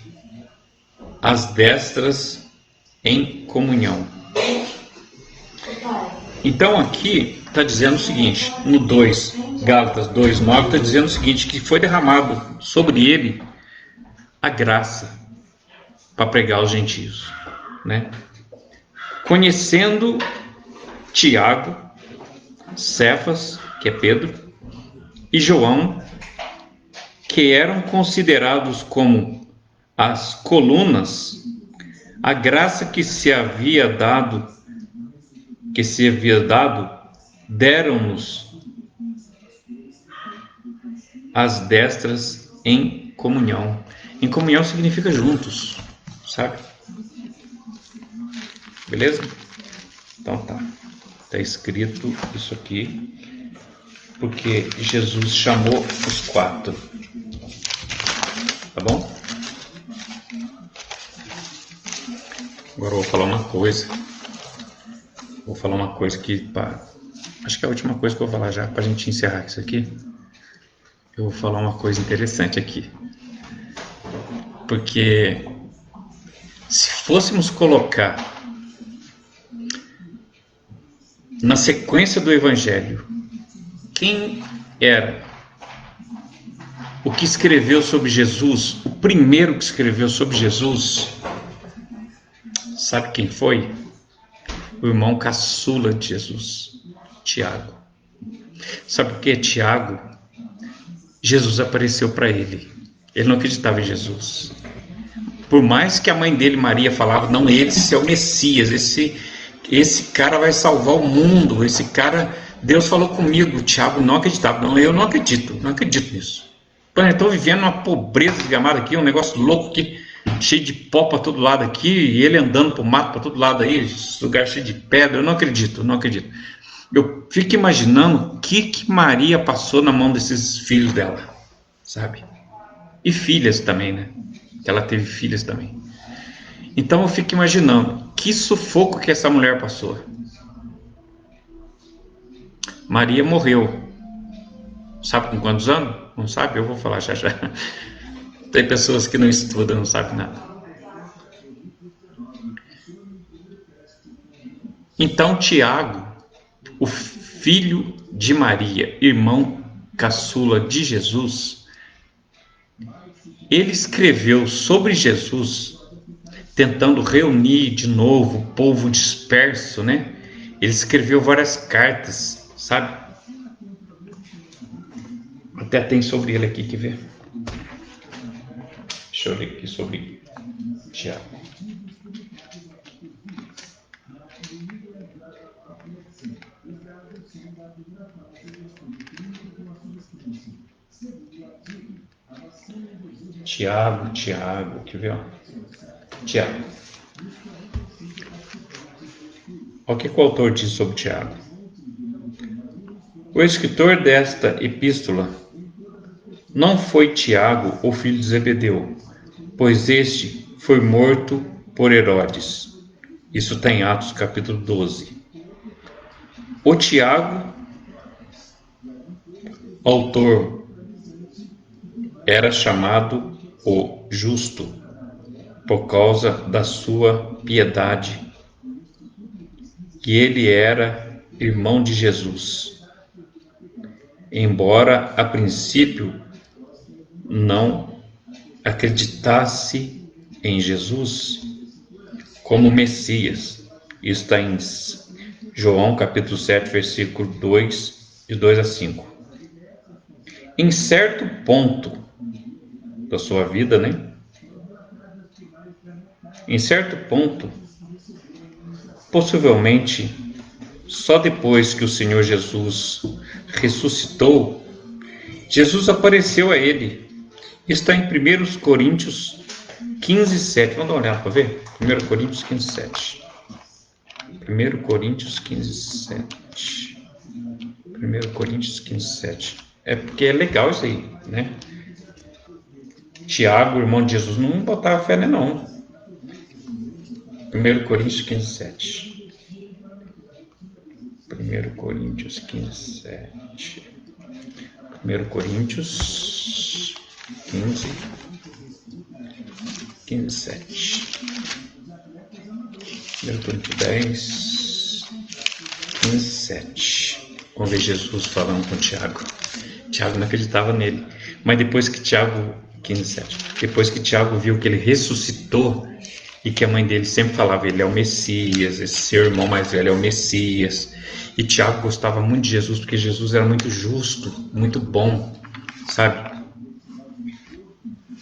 as destras em comunhão. Então aqui está dizendo o seguinte, no 2, Gálatas 2:9, está dizendo o seguinte, que foi derramado sobre ele a graça para pregar aos gentios, né? Conhecendo Tiago, Cefas, que é Pedro, e João, que eram considerados como as colunas, a graça que se havia dado, deram-nos às destras em comunhão. Em comunhão significa juntos, sabe? Beleza? Então tá. Está escrito isso aqui, porque Jesus chamou os 4. Tá bom? Agora eu vou falar uma coisa. Vou falar uma coisa que, acho que é a última coisa que eu vou falar já, para a gente encerrar isso aqui. Eu vou falar uma coisa interessante aqui. Porque se fôssemos colocar na sequência do Evangelho quem era o que escreveu sobre Jesus, o primeiro que escreveu sobre Jesus, sabe quem foi? O irmão caçula de Jesus, Tiago. Sabe por quê? Tiago, Jesus apareceu para ele. Ele não acreditava em Jesus. Por mais que a mãe dele, Maria, falava, não, esse é o Messias, esse cara vai salvar o mundo, esse cara, Deus falou comigo. Tiago não acreditava. Não, eu não acredito nisso. Eu estou vivendo uma pobreza desgramada aqui, um negócio louco aqui, cheio de pó para todo lado aqui, e ele andando pro mato para todo lado aí, lugar cheio de pedra. Eu não acredito. Eu fico imaginando o que Maria passou na mão desses filhos dela, sabe? E filhas também, né? Ela teve filhas também. Então eu fico imaginando que sufoco que essa mulher passou. Maria morreu. Sabe com quantos anos? Não sabe? Eu vou falar já. Tem pessoas que não estudam, não sabem nada. Então Tiago, o filho de Maria, irmão caçula de Jesus, ele escreveu sobre Jesus, tentando reunir de novo o povo disperso, né? Ele escreveu várias cartas, sabe? Até tem sobre ele aqui, quer ver? Deixa eu ler aqui sobre Tiago. Tiago, quer ver? Tiago. Olha o que o autor diz sobre Tiago. O escritor desta epístola não foi Tiago, o filho de Zebedeu, pois este foi morto por Herodes. Isso está em Atos capítulo 12. O Tiago, autor, era chamado o Justo, por causa da sua piedade, que ele era irmão de Jesus. Embora a princípio não acreditasse em Jesus como Messias. Isso está em João capítulo 7, versículo 2, de 2 a 5. Em certo ponto da sua vida, né? Em certo ponto, possivelmente, só depois que o Senhor Jesus ressuscitou, Jesus apareceu a ele. Está em 1 Coríntios 15, 7. Vamos dar uma olhada para ver? 1 Coríntios 15, 7. 1 Coríntios 15, 7. 1 Coríntios 15, 7. É porque é legal isso aí, né? Tiago, irmão de Jesus, não botava fé, não. 1 Coríntios 15, 7. 1 Coríntios 15, 7. 1 Coríntios 15, 7. 1 Coríntios 10, 15, 7. Vamos ver Jesus falando com Tiago. Tiago não acreditava nele. Mas depois que Tiago, 15, 7. Depois que Tiago viu que ele ressuscitou e que a mãe dele sempre falava, ele é o Messias, esse seu irmão mais velho é o Messias. E Tiago gostava muito de Jesus, porque Jesus era muito justo, muito bom, sabe?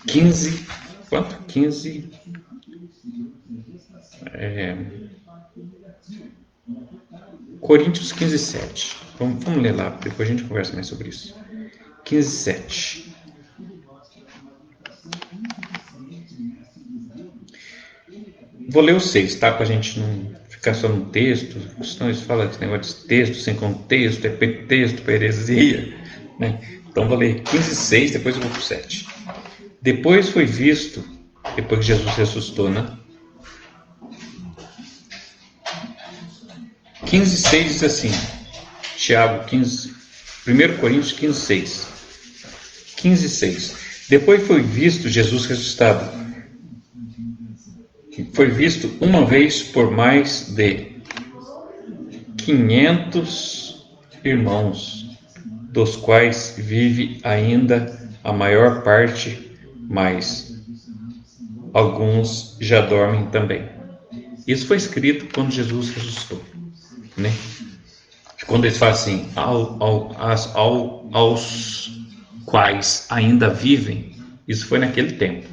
15, quanto? 15, Coríntios 15, 7. Vamos ler lá, depois a gente conversa mais sobre isso. 15:7. Vou ler o 6, tá? Para a gente não ficar só no texto, senão eles falam esse negócio de texto sem contexto, é pretexto, para heresia, né? Então vou ler 15:6, depois eu vou para o 7. Depois foi visto, depois que Jesus ressuscitou, né? 15:6 diz assim, Tiago 15, 1 Coríntios 15:6. 15:6. Depois foi visto Jesus ressuscitado. Foi visto uma vez por mais de 500 irmãos, dos quais vive ainda a maior parte, mas alguns já dormem também. Isso foi escrito quando Jesus ressuscitou, né? Quando eles falam assim, aos quais ainda vivem, isso foi naquele tempo,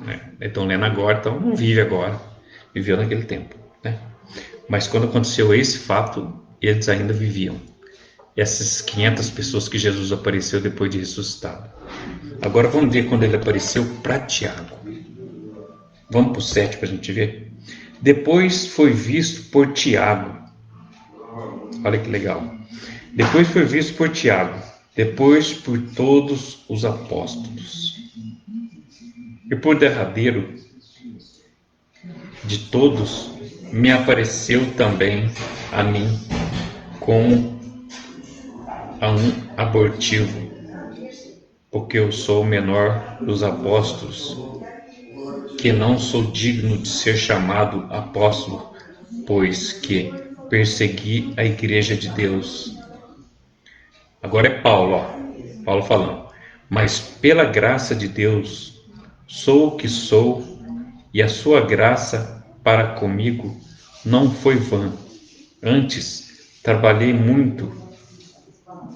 né? Estão lendo agora, então não vive agora, viveu naquele tempo, né? Mas quando aconteceu esse fato, eles ainda viviam. Essas 500 pessoas que Jesus apareceu depois de ressuscitado. Agora vamos ver quando ele apareceu para Tiago. Vamos para o 7 para a gente ver. Depois foi visto por Tiago. Olha que legal. Depois foi visto por Tiago. Depois por todos os apóstolos. E por derradeiro de todos, me apareceu também a mim como a um abortivo, porque eu sou o menor dos apóstolos, que não sou digno de ser chamado apóstolo, pois que persegui a igreja de Deus. Agora é Paulo, ó. Paulo falando. Mas pela graça de Deus, sou o que sou, e a sua graça para comigo não foi vã. Antes, trabalhei muito,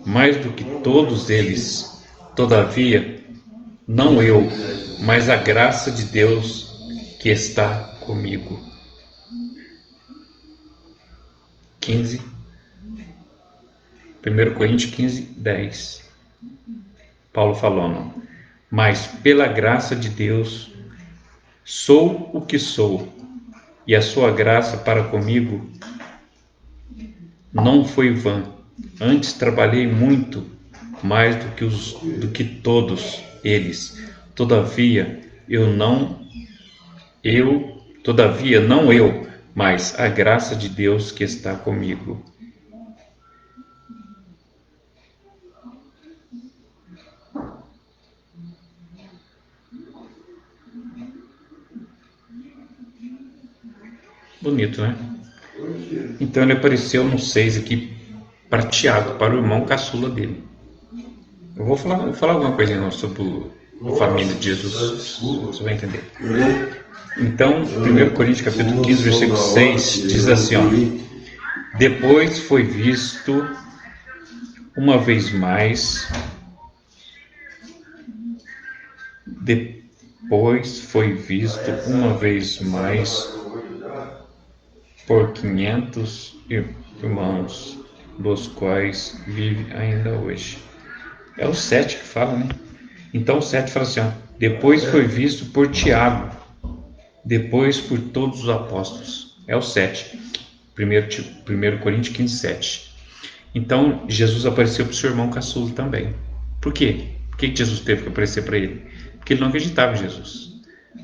mais do que todos eles. Todavia, não eu, mas a graça de Deus que está comigo. 15, 1 Coríntios 15:10. Paulo falando, mas pela graça de Deus sou o que sou, e a sua graça para comigo não foi vã. Antes trabalhei muito, mais do que todos eles. Todavia não eu, mas a graça de Deus que está comigo. Bonito, né? Então ele apareceu no 6 aqui para Tiago, para o irmão caçula dele. Eu vou falar alguma coisa sobre a família de Jesus, você vai entender. Então, 1 Coríntios capítulo 15, versículo 6, diz assim, ó, depois foi visto uma vez mais, por 500 irmãos, dos quais vive ainda hoje. É o 7 que fala, né? Então o 7 fala assim, ó, depois foi visto por Tiago, depois por todos os apóstolos. É o 7. 1 Coríntios 15:7. Então Jesus apareceu para o seu irmão caçula também. Por quê? Por que Jesus teve que aparecer para ele? Porque ele não acreditava em Jesus.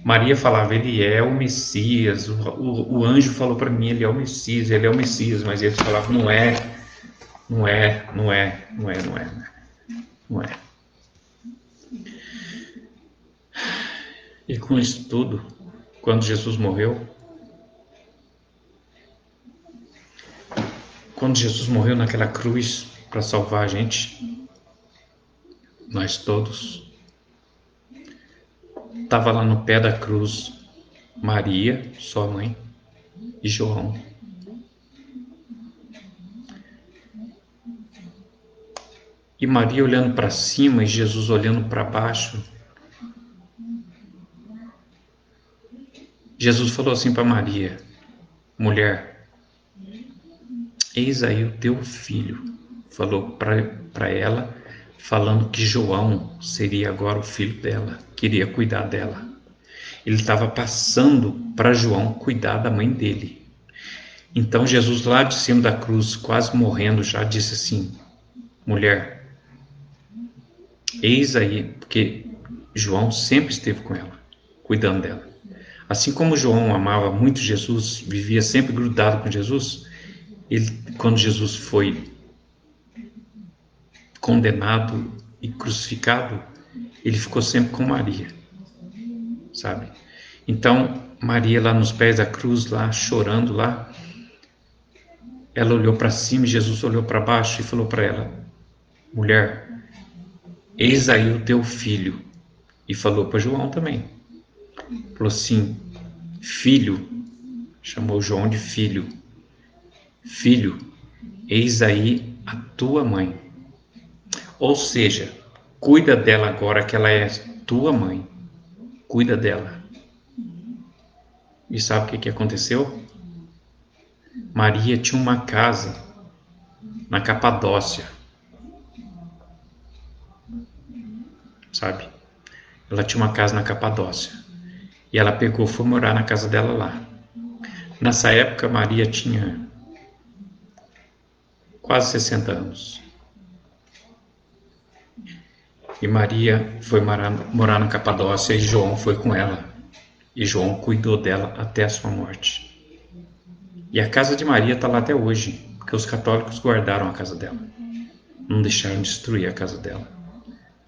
Maria falava, ele é o Messias, o anjo falou para mim, ele é o Messias, mas eles falavam, não é. E com isso tudo, quando Jesus morreu naquela cruz para salvar a gente, nós todos, estava lá no pé da cruz Maria, sua mãe, e João. E Maria olhando para cima e Jesus olhando para baixo. Jesus falou assim para Maria, mulher, eis aí o teu filho. Falou para ela, falando que João seria agora o filho dela, queria cuidar dela. Ele estava passando para João cuidar da mãe dele. Então Jesus, lá de cima da cruz, quase morrendo, já disse assim: mulher, eis aí, porque João sempre esteve com ela, cuidando dela. Assim como João amava muito Jesus, vivia sempre grudado com Jesus, ele, quando Jesus foi condenado e crucificado, ele ficou sempre com Maria, sabe? Então, Maria lá nos pés da cruz, lá chorando lá, ela olhou para cima e Jesus olhou para baixo e falou para ela: mulher, eis aí o teu filho. E falou para João também. Falou assim: filho, chamou João de filho. Filho, eis aí a tua mãe. Ou seja, cuida dela agora que ela é tua mãe. Cuida dela. E sabe o que aconteceu? Maria tinha uma casa na Capadócia, sabe? Ela tinha uma casa na Capadócia. E ela pegou, foi morar na casa dela lá. Nessa época, Maria tinha quase 60 anos. E Maria foi morar na Capadócia e João foi com ela. E João cuidou dela até a sua morte. E a casa de Maria está lá até hoje, porque os católicos guardaram a casa dela. Não deixaram destruir a casa dela.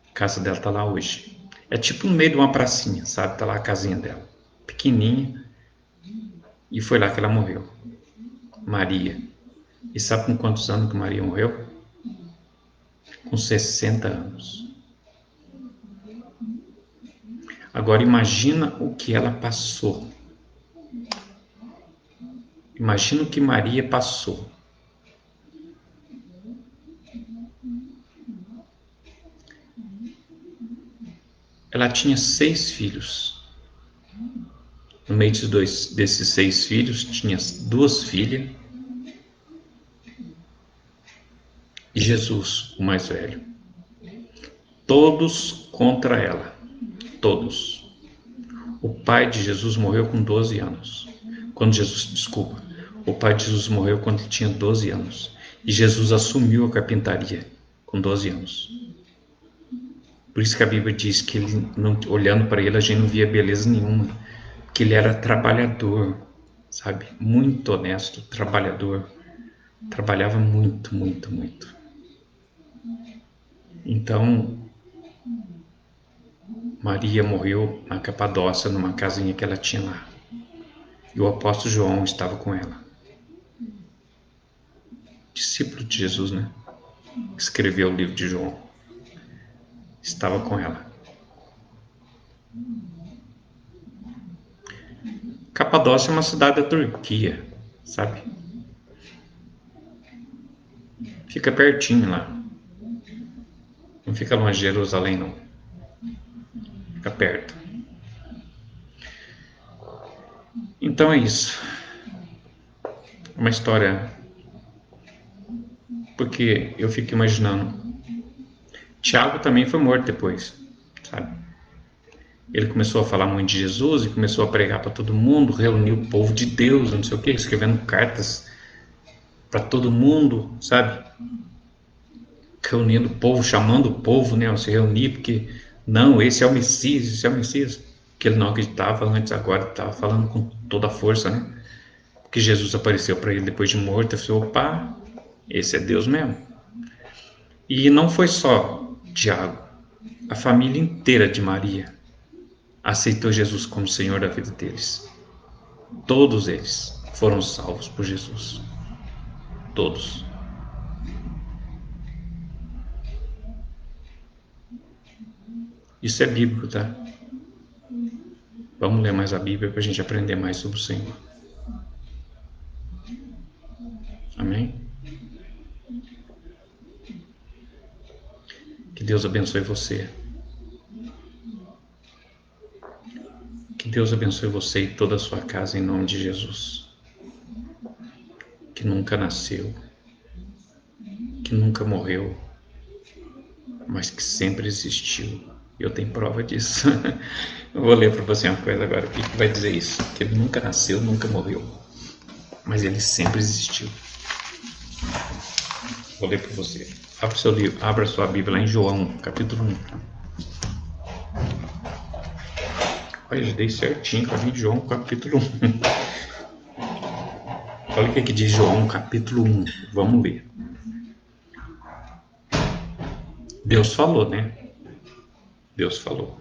A casa dela está lá hoje. É tipo no meio de uma pracinha, sabe? Está lá a casinha dela. Pequenininha. E foi lá que ela morreu. Maria. E sabe com quantos anos que Maria morreu? Com 60 anos. Agora imagina o que ela passou. Imagina o que Maria passou. Ela tinha 6 filhos. No meio desses 6 filhos, tinha 2 filhas e Jesus, o mais velho. Todos contra ela. Todos. O pai de Jesus morreu com 12 anos. O pai de Jesus morreu quando ele tinha 12 anos. E Jesus assumiu a carpintaria com 12 anos. Por isso que a Bíblia diz que ele, olhando para ele, a gente não via beleza nenhuma. Que ele era trabalhador, sabe? Muito honesto, trabalhador. Trabalhava muito, muito, muito. Então, Maria morreu na Capadócia, numa casinha que ela tinha lá. E o apóstolo João estava com ela. Discípulo de Jesus, né? Escreveu o livro de João. Estava com ela. Capadócia é uma cidade da Turquia, sabe? Fica pertinho lá. Não fica longe de Jerusalém, não. Fica perto. Então é isso. Uma história. Porque eu fico imaginando. Tiago também foi morto depois, sabe? Ele começou a falar muito de Jesus e começou a pregar para todo mundo, reuniu o povo de Deus, não sei o que, escrevendo cartas para todo mundo, sabe? Reunindo o povo, chamando o povo, né, a se reunir, porque não, esse é o Messias, esse é o Messias. Que ele não acreditava antes, agora estava falando com toda a força, né? Porque Jesus apareceu para ele depois de morto, e falou: opa, esse é Deus mesmo. E não foi só Tiago, a família inteira de Maria aceitou Jesus como Senhor da vida deles. Todos eles foram salvos por Jesus. Todos. Isso é bíblico, tá? Vamos ler mais a Bíblia para a gente aprender mais sobre o Senhor. Amém? Que Deus abençoe você. Que Deus abençoe você e toda a sua casa em nome de Jesus. Que nunca nasceu. Que nunca morreu. mas que sempre existiu. Eu tenho prova disso. Eu vou ler para você uma coisa agora. O que vai dizer isso? Que ele nunca nasceu, nunca morreu, mas ele sempre existiu. Vou ler para você. Abra seu livro, abra sua Bíblia lá em João, capítulo 1. Olha, eu dei certinho para mim, João, capítulo 1. Olha o que diz João, capítulo 1. Vamos ler. Deus falou, né? Deus falou.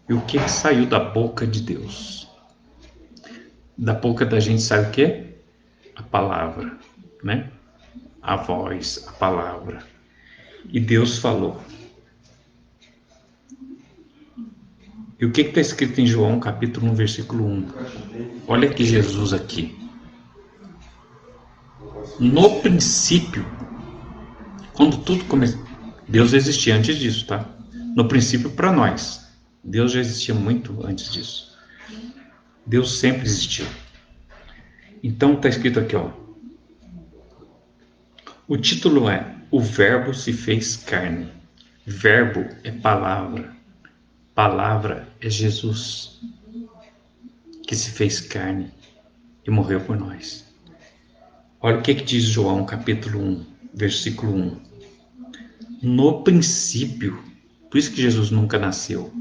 E o que saiu da boca de Deus? Da boca da gente sai o quê? A palavra, né? A voz, a palavra. E Deus falou. E o que está escrito em João, capítulo 1, versículo 1? Olha que Jesus aqui. No princípio, quando tudo começou, Deus existia antes disso, tá? No princípio, para nós. Deus já existia muito antes disso. Deus sempre existiu. Então está escrito aqui, ó. O título é O Verbo se fez carne. Verbo é palavra. Palavra é Jesus, que se fez carne e morreu por nós. Olha o que diz João, capítulo 1, versículo 1. No princípio, por isso que Jesus nunca nasceu.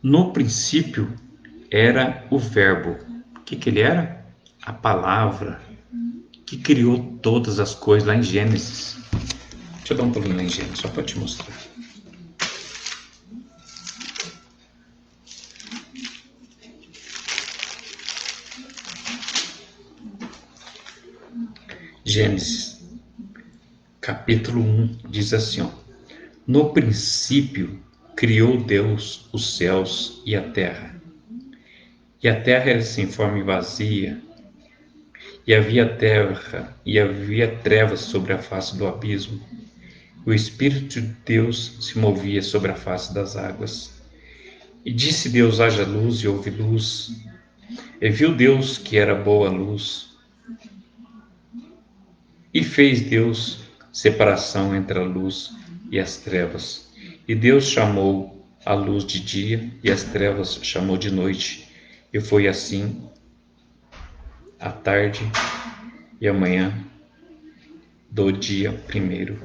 No princípio era o Verbo. O que ele era? A palavra que criou todas as coisas lá em Gênesis. Deixa eu dar um pulinho lá em Gênesis, só para te mostrar. Gênesis, capítulo 1, diz assim, ó. No princípio criou Deus os céus e a terra. E a terra era sem forma e vazia, e havia trevas sobre a face do abismo. O Espírito de Deus se movia sobre a face das águas. E disse Deus, haja luz, e houve luz. E viu Deus que era boa a luz. E fez Deus separação entre a luz e as trevas. E Deus chamou a luz de dia, e as trevas chamou de noite. E foi assim a tarde e a manhã do dia primeiro.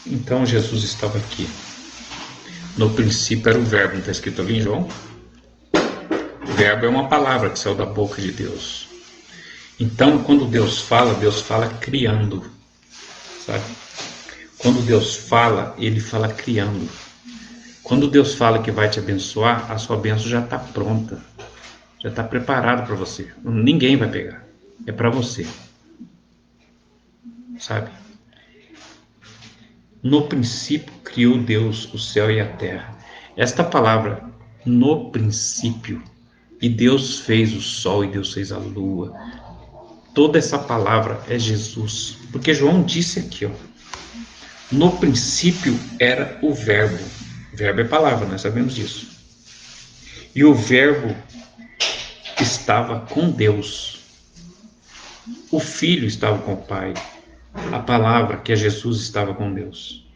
Então Jesus estava aqui. No princípio era o Verbo, não está escrito ali em João? O Verbo é uma palavra que saiu da boca de Deus. Então, quando Deus fala criando, sabe? Quando Deus fala, Ele fala criando. Quando Deus fala que vai te abençoar, a sua bênção já está pronta, já está preparada para você. Ninguém vai pegar, é para você, sabe? No princípio criou Deus o céu e a terra. Esta palavra, no princípio, e Deus fez o sol e Deus fez a lua. Toda essa palavra é Jesus, porque João disse aqui, ó, no princípio era o Verbo. Verbo é palavra, nós sabemos disso. E o Verbo estava com Deus. O Filho estava com o Pai. A palavra, que é Jesus, estava com Deus.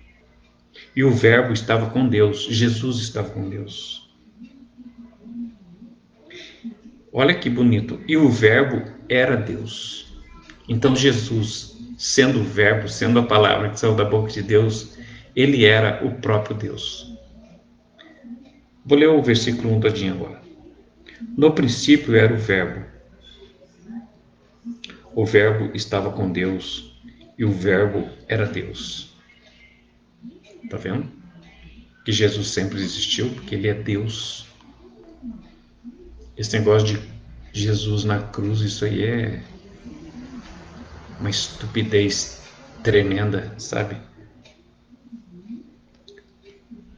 E o Verbo estava com Deus. Jesus estava com Deus. Olha que bonito. E o Verbo era Deus. Então Jesus, sendo o Verbo, sendo a palavra que saiu da boca de Deus, ele era o próprio Deus. Vou ler o versículo 1 todinho agora. No princípio era o Verbo. O Verbo estava com Deus e o Verbo era Deus. Tá vendo? Que Jesus sempre existiu, porque ele é Deus. Esse negócio de Jesus na cruz, isso aí é uma estupidez tremenda, sabe?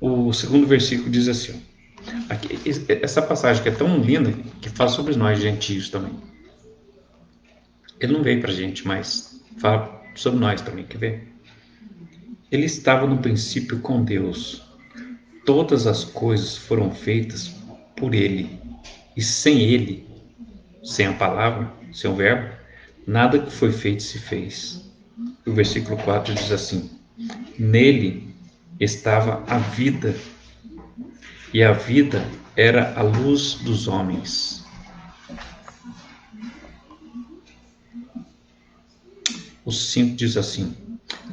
O segundo versículo diz assim, ó, aqui, essa passagem que é tão linda, que fala sobre nós gentios também. Ele não veio pra gente, mas fala sobre nós também, quer ver? Ele estava no princípio com Deus. Todas as coisas foram feitas por ele. E sem ele, sem a palavra, sem o verbo, nada que foi feito se fez. O versículo 4 diz assim: nele estava a vida, e a vida era a luz dos homens. O 5 diz assim: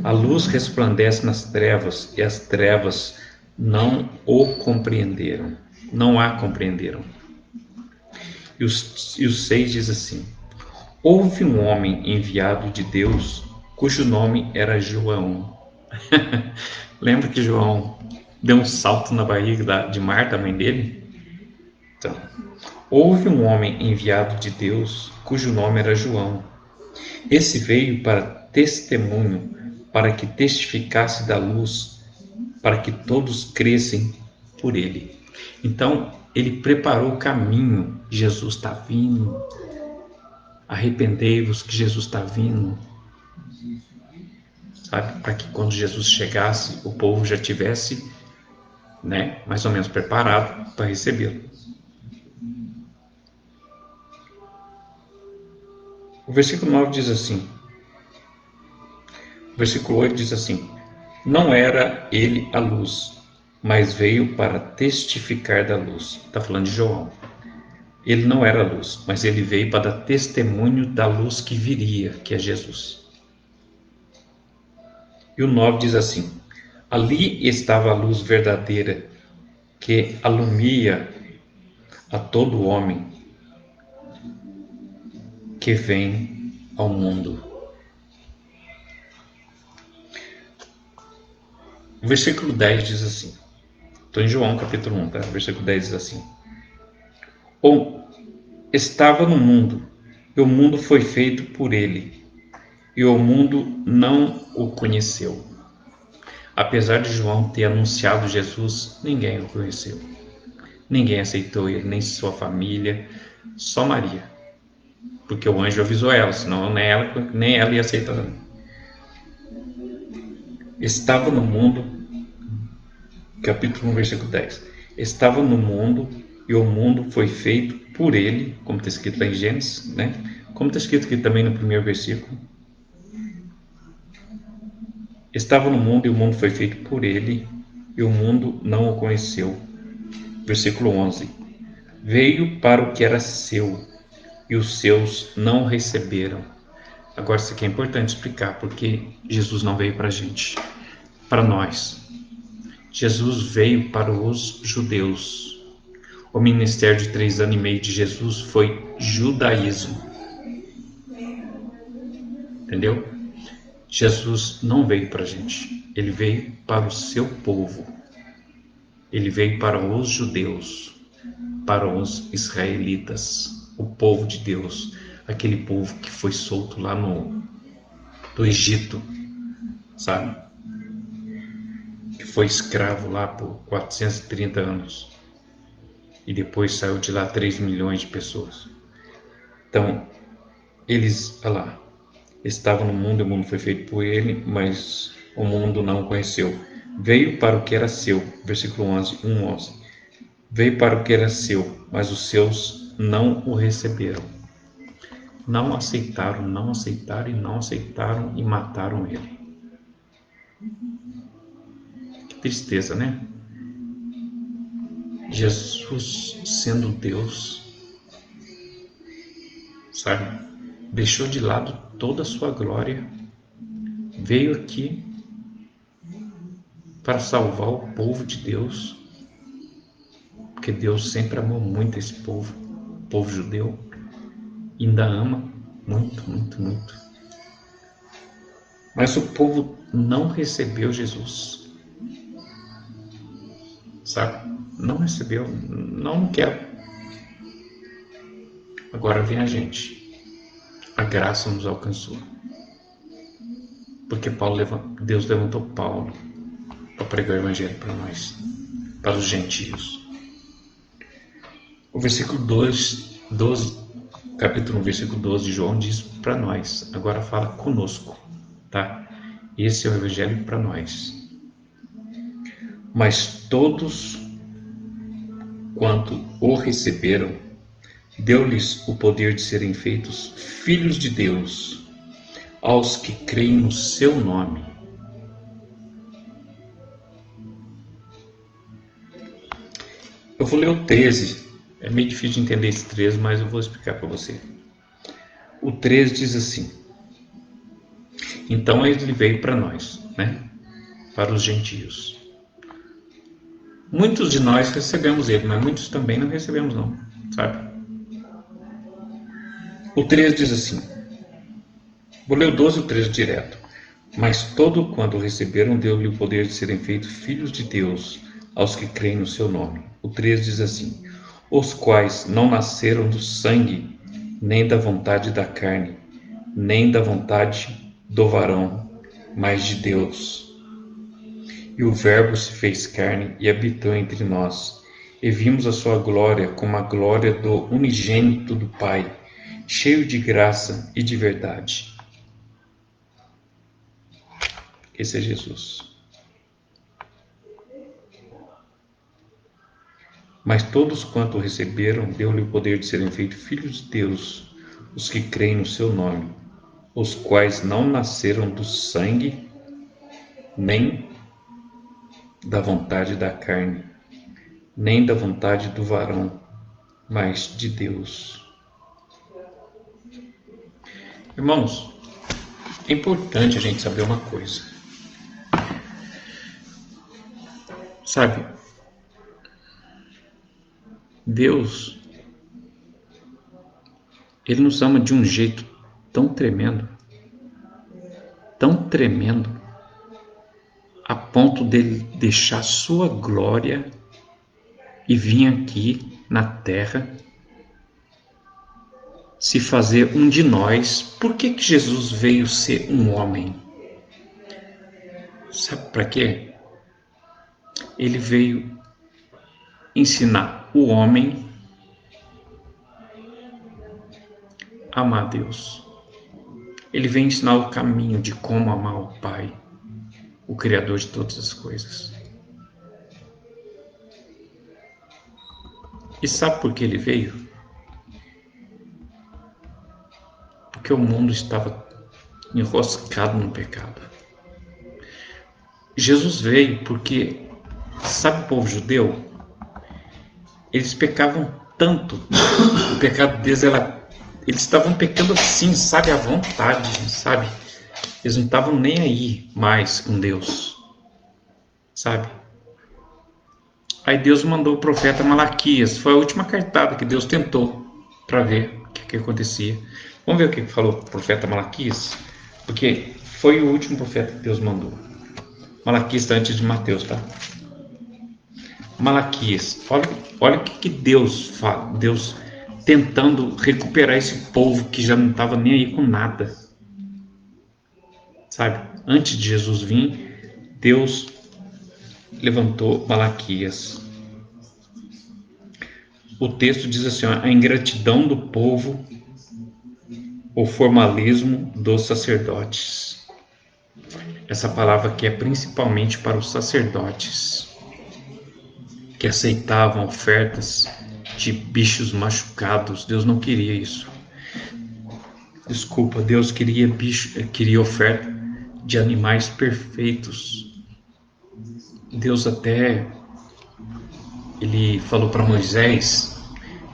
a luz resplandece nas trevas, e as trevas não o compreenderam, não a compreenderam. E o 6 diz assim: houve um homem enviado de Deus, cujo nome era João. Lembra que João deu um salto na barriga de Marta, a mãe dele? Então, houve um homem enviado de Deus, cujo nome era João. Esse veio para testemunho, para que testificasse da luz, para que todos crescem por ele. Então, ele preparou o caminho. Jesus está vindo. Arrependei-vos que Jesus está vindo. Sabe? Para que quando Jesus chegasse, o povo já tivesse, né, mais ou menos preparado para recebê-lo. O versículo 9 diz assim. O versículo 8 diz assim: não era ele a luz, mas veio para testificar da luz. Está falando de João. Ele não era a luz, mas ele veio para dar testemunho da luz que viria, que é Jesus. E o 9 diz assim: ali estava a luz verdadeira, que alumia a todo homem que vem ao mundo. O versículo 10 diz assim, estou em João capítulo 1, tá? O versículo 10 diz assim: ou estava no mundo, e o mundo foi feito por ele, e o mundo não o conheceu. Apesar de João ter anunciado Jesus, ninguém o conheceu. Ninguém aceitou ele, nem sua família, só Maria. Porque o anjo avisou ela, senão nem ela ia aceitar. Estava no mundo, capítulo 1, versículo 10. Estava no mundo, e o mundo foi feito por ele, como está escrito lá em Gênesis, né? Como está escrito aqui também no primeiro versículo. Estava no mundo, e o mundo foi feito por ele, e o mundo não o conheceu. Versículo 11. Veio para o que era seu, e os seus não o receberam. Agora isso aqui é importante explicar, porque Jesus não veio para a gente, para nós. Jesus veio para os judeus. O ministério de 3 anos e meio de Jesus foi judaísmo. Entendeu? Jesus não veio para a gente, ele veio para o seu povo. Ele veio para os judeus, para os israelitas, o povo de Deus, aquele povo que foi solto lá do Egito, sabe? Que foi escravo lá por 430 anos. E depois saiu de lá 3 milhões de pessoas. Então, eles, olha lá, estavam no mundo, e o mundo foi feito por ele, mas o mundo não o conheceu. Veio para o que era seu, versículo 11, 1:11. Veio para o que era seu, mas os seus não o receberam. Não aceitaram, não aceitaram e não aceitaram e mataram ele. Que tristeza, né? Jesus, sendo Deus, sabe, deixou de lado toda a sua glória, veio aqui para salvar o povo de Deus, porque Deus sempre amou muito esse povo, o povo judeu, ainda ama muito, muito, muito. Mas o povo não recebeu Jesus, sabe? Não recebeu, não quer. Agora vem a gente. A graça nos alcançou. Porque Deus levantou Paulo para pregar o evangelho para nós, para os gentios. O versículo 12, capítulo 1, versículo 12 de João diz para nós, agora fala conosco, tá? Esse é o evangelho para nós. Mas todos quanto o receberam, deu-lhes o poder de serem feitos filhos de Deus, aos que creem no seu nome. Eu vou ler o 13. É meio difícil de entender esse 13, mas eu vou explicar para você. O 13 diz assim: então ele veio para nós, né? Para os gentios. Muitos de nós recebemos ele, mas muitos também não recebemos não, sabe? O 13 diz assim, vou ler o 12 e o 13 direto. Mas todo quando receberam, deu-lhe o poder de serem feitos filhos de Deus, aos que creem no seu nome. O 13 diz assim, os quais não nasceram do sangue, nem da vontade da carne, nem da vontade do varão, mas de Deus. E o Verbo se fez carne e habitou entre nós, e vimos a sua glória como a glória do unigênito do Pai, cheio de graça e de verdade. Esse é Jesus. Mas todos quanto o receberam, deu-lhe o poder de serem feitos filhos de Deus, os que creem no seu nome, os quais não nasceram do sangue, nem da vontade da carne, nem da vontade do varão, mas de Deus. Irmãos, é importante a gente saber uma coisa. Sabe, Deus, Ele nos ama de um jeito tão tremendo, a ponto dele deixar sua glória e vir aqui na terra se fazer um de nós. Por que Jesus veio ser um homem? Sabe para quê? Ele veio ensinar o homem a amar Deus. Ele veio ensinar o caminho de como amar o Pai, o Criador de todas as coisas. E sabe por que ele veio? Porque o mundo estava enroscado no pecado. Jesus veio porque, sabe o povo judeu? Eles pecavam tanto, o pecado deles era... Eles estavam pecando assim, sabe, à vontade, sabe? Eles não estavam nem aí mais com Deus, sabe? Aí Deus mandou o profeta Malaquias, foi a última cartada que Deus tentou para ver o que acontecia. Vamos ver o que falou o profeta Malaquias? Porque foi o último profeta que Deus mandou. Malaquias está antes de Mateus, tá? Malaquias, olha o que Deus fala. Deus tentando recuperar esse povo que já não estava nem aí com nada. Sabe? Antes de Jesus vir, Deus levantou Malaquias. O texto diz assim, ó, a ingratidão do povo, o formalismo dos sacerdotes. Essa palavra aqui é principalmente para os sacerdotes, que aceitavam ofertas de bichos machucados. Deus não queria isso. Desculpa, Deus queria oferta de animais perfeitos. Deus até, ele falou para Moisés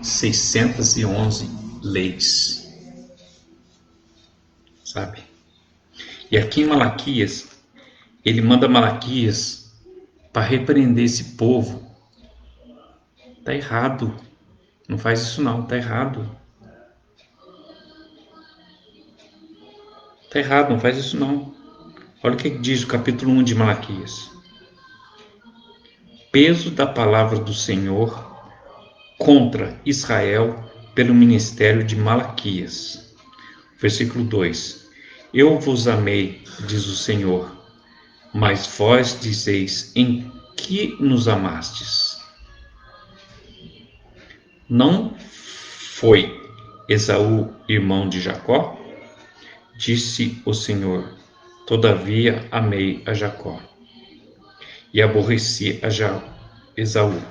611 leis, sabe? E aqui em Malaquias, ele manda Malaquias para repreender esse povo. Tá errado, não faz isso não, tá errado. Tá errado, não faz isso não. Olha o que diz o capítulo 1 de Malaquias. Peso da palavra do Senhor contra Israel pelo ministério de Malaquias. Versículo 2. Eu vos amei, diz o Senhor, mas vós dizeis, em que nos amastes? Não foi Esaú irmão de Jacó? Disse o Senhor, todavia amei a Jacó e aborreci a Esaú.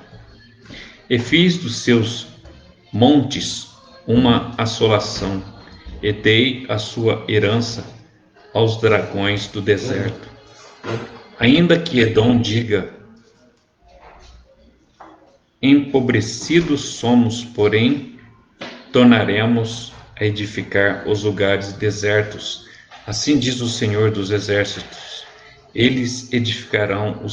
E fiz dos seus montes uma assolação, e dei a sua herança aos dragões do deserto. Ainda que Edom diga: empobrecidos somos, porém tornaremos a edificar os lugares desertos. Assim diz o Senhor dos Exércitos: eles edificarão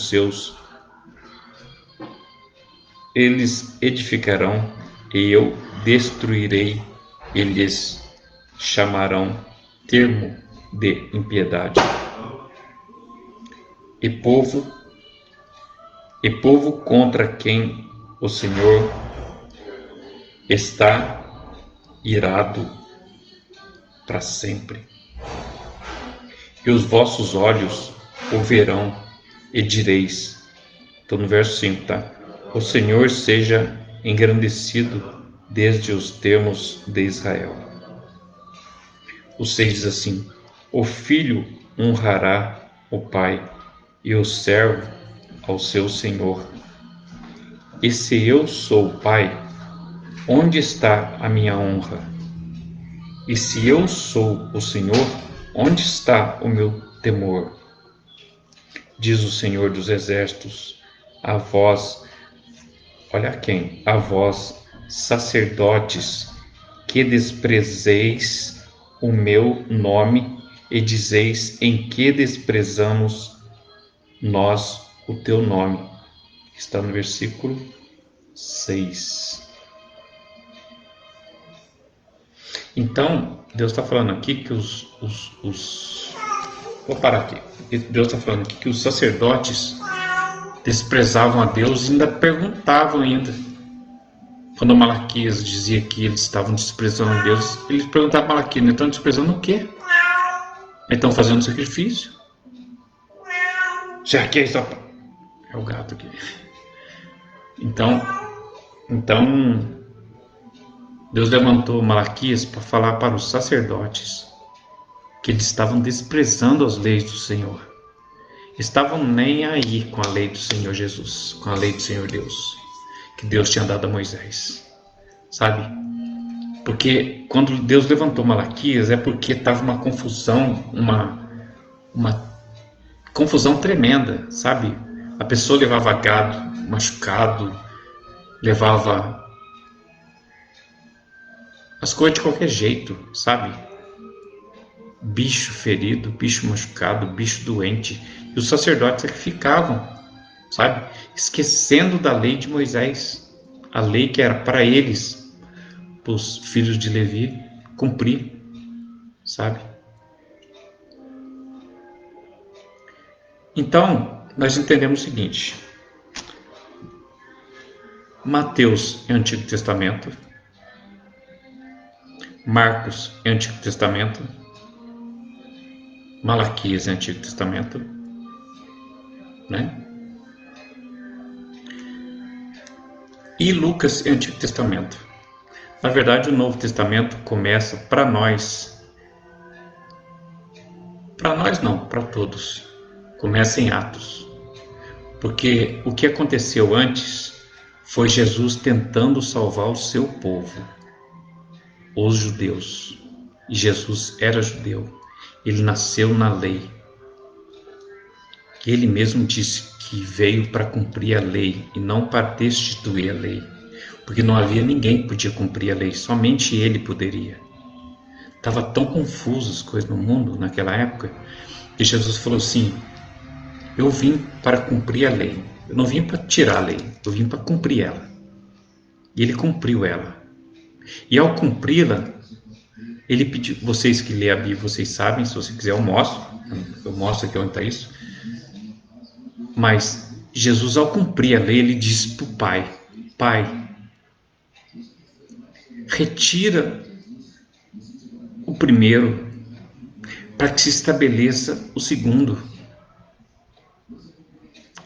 e eu destruirei, eles chamarão termo de impiedade. E povo contra quem o Senhor está irado para sempre. E os vossos olhos o verão e direis. Estou no verso 5, tá? O Senhor seja engrandecido desde os termos de Israel. O 6 diz assim: o filho honrará o pai, e o servo ao seu senhor. E se eu sou o pai, onde está a minha honra? E se eu sou o Senhor, onde está o meu temor? Diz o Senhor dos Exércitos, a vós, olha quem? A vós, sacerdotes, que desprezeis o meu nome e dizeis: em que desprezamos nós o teu nome? Está no versículo 6. Então, Deus está falando aqui que Vou parar aqui. Deus está falando aqui que os sacerdotes desprezavam a Deus e ainda perguntavam ainda. Quando Malaquias dizia que eles estavam desprezando Deus, eles perguntavam a Malaquias: estão desprezando o quê? Estão fazendo sacrifício. Já que é o gato aqui. Então Deus levantou Malaquias para falar para os sacerdotes que eles estavam desprezando as leis do Senhor. Estavam nem aí com a lei do Senhor Jesus, com a lei do Senhor Deus, que Deus tinha dado a Moisés. Sabe? Porque quando Deus levantou Malaquias é porque estava uma confusão, uma confusão tremenda, sabe? A pessoa levava gado machucado, levava as coisas de qualquer jeito, sabe? Bicho ferido, bicho machucado, bicho doente. E os sacerdotes sacrificavam, sabe? Esquecendo da lei de Moisés. A lei que era para eles, para os filhos de Levi, cumprir, sabe? Então, nós entendemos o seguinte. Mateus é Antigo Testamento. Marcos é Antigo Testamento. Malaquias é Antigo Testamento, né? E Lucas é Antigo Testamento. Na verdade, o Novo Testamento começa para nós. Para nós não, para todos. Começa em Atos. Porque o que aconteceu antes foi Jesus tentando salvar o seu povo, os judeus. E Jesus era judeu. Ele nasceu na lei. Ele mesmo disse que veio para cumprir a lei e não para destituir a lei. Porque não havia ninguém que podia cumprir a lei, somente ele poderia. Estava tão confuso as coisas no mundo naquela época, que Jesus falou assim: eu vim para cumprir a lei. Eu não vim para tirar a lei, eu vim para cumprir ela. E ele cumpriu ela. E ao cumpri-la, ele pediu, vocês que lêem a Bíblia, vocês sabem, se você quiser eu mostro aqui onde está isso. Mas Jesus, ao cumprir a lei, ele disse para o Pai: Pai, retira o primeiro, para que se estabeleça o segundo.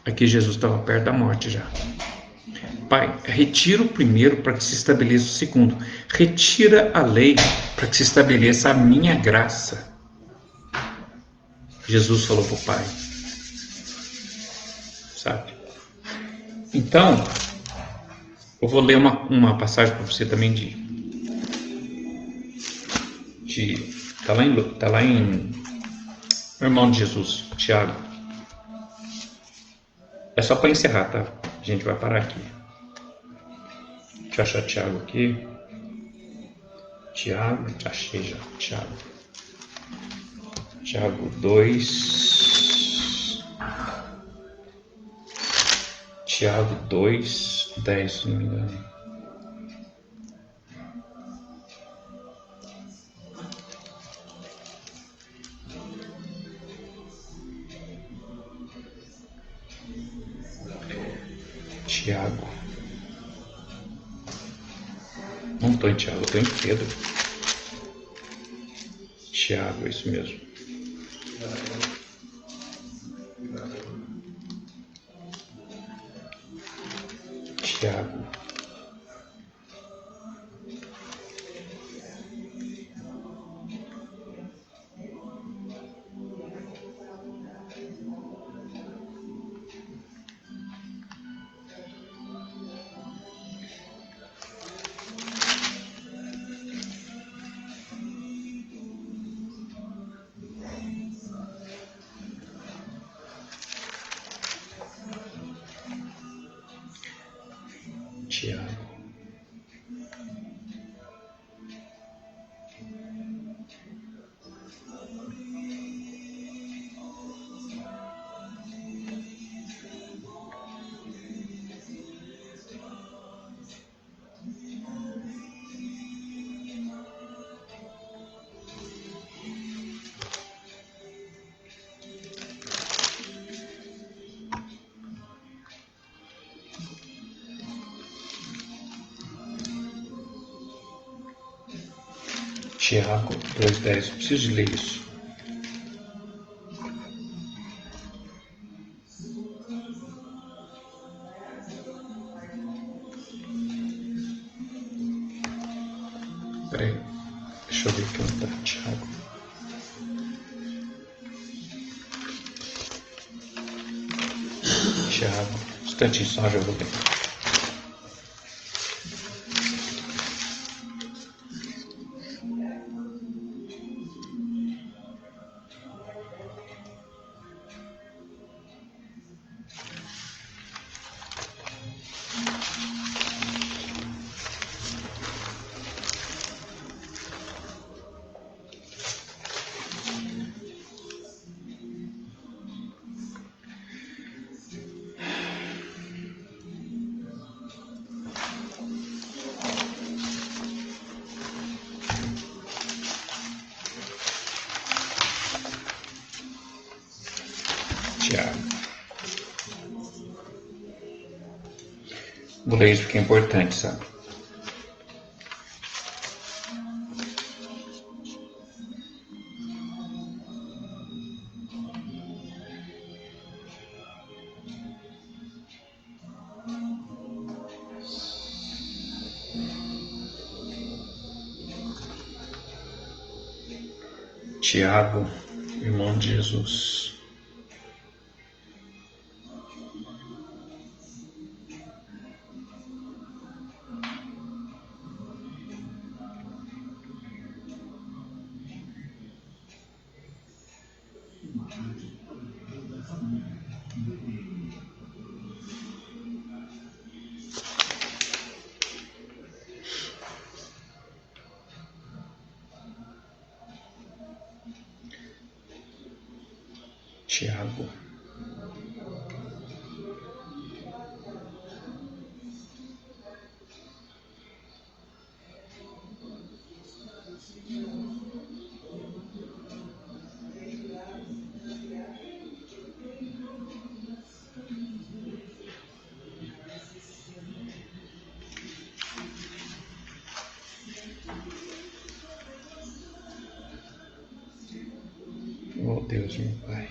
Aqui Jesus estava perto da morte já. Pai, retira o primeiro para que se estabeleça o segundo. Retira a lei para que se estabeleça a minha graça. Jesus falou para o Pai. Sabe? Então, Eu vou ler uma passagem para você também tá lá em Irmão de Jesus, Tiago. É só para encerrar, tá? A gente vai parar aqui. Deixa eu achar Tiago aqui. Tiago, achei já. Tiago 2. Tiago 2, 10, se não me engano. Tiago. Não estou em Tiago, estou em Pedro. Tiago, é isso mesmo. Tiago. Tiago. Tiago 2,10. Preciso de ler isso. Peraí. Deixa eu ver aqui onde está Tiago. Tiago. Um instantinho só, já vou ver. Tiago. Vou ler isso porque é importante, sabe? Tiago, irmão de Jesus. Tiago. Oh Deus, meu Pai.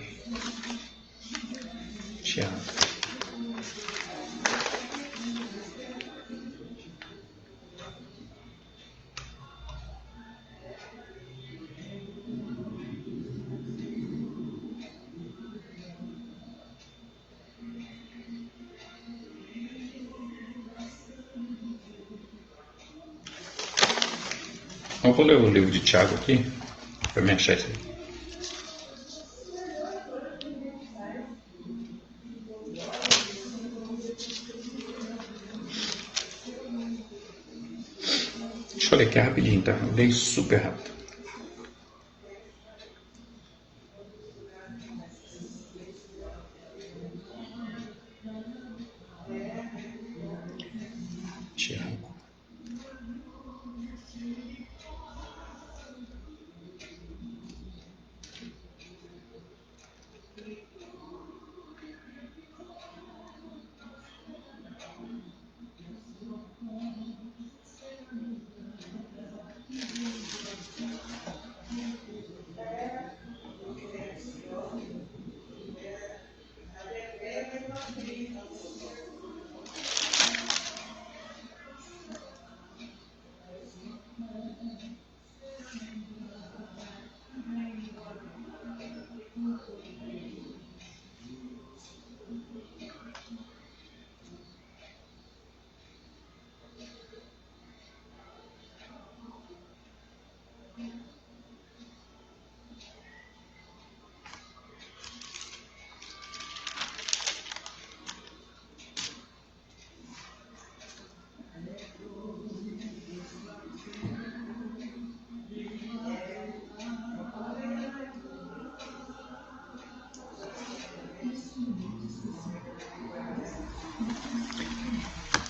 Tiago. Eu vou ler o livro de Tiago aqui, para me achar isso aí. Deixa eu ler aqui rapidinho, tá? Eu leio super rápido. Tiago.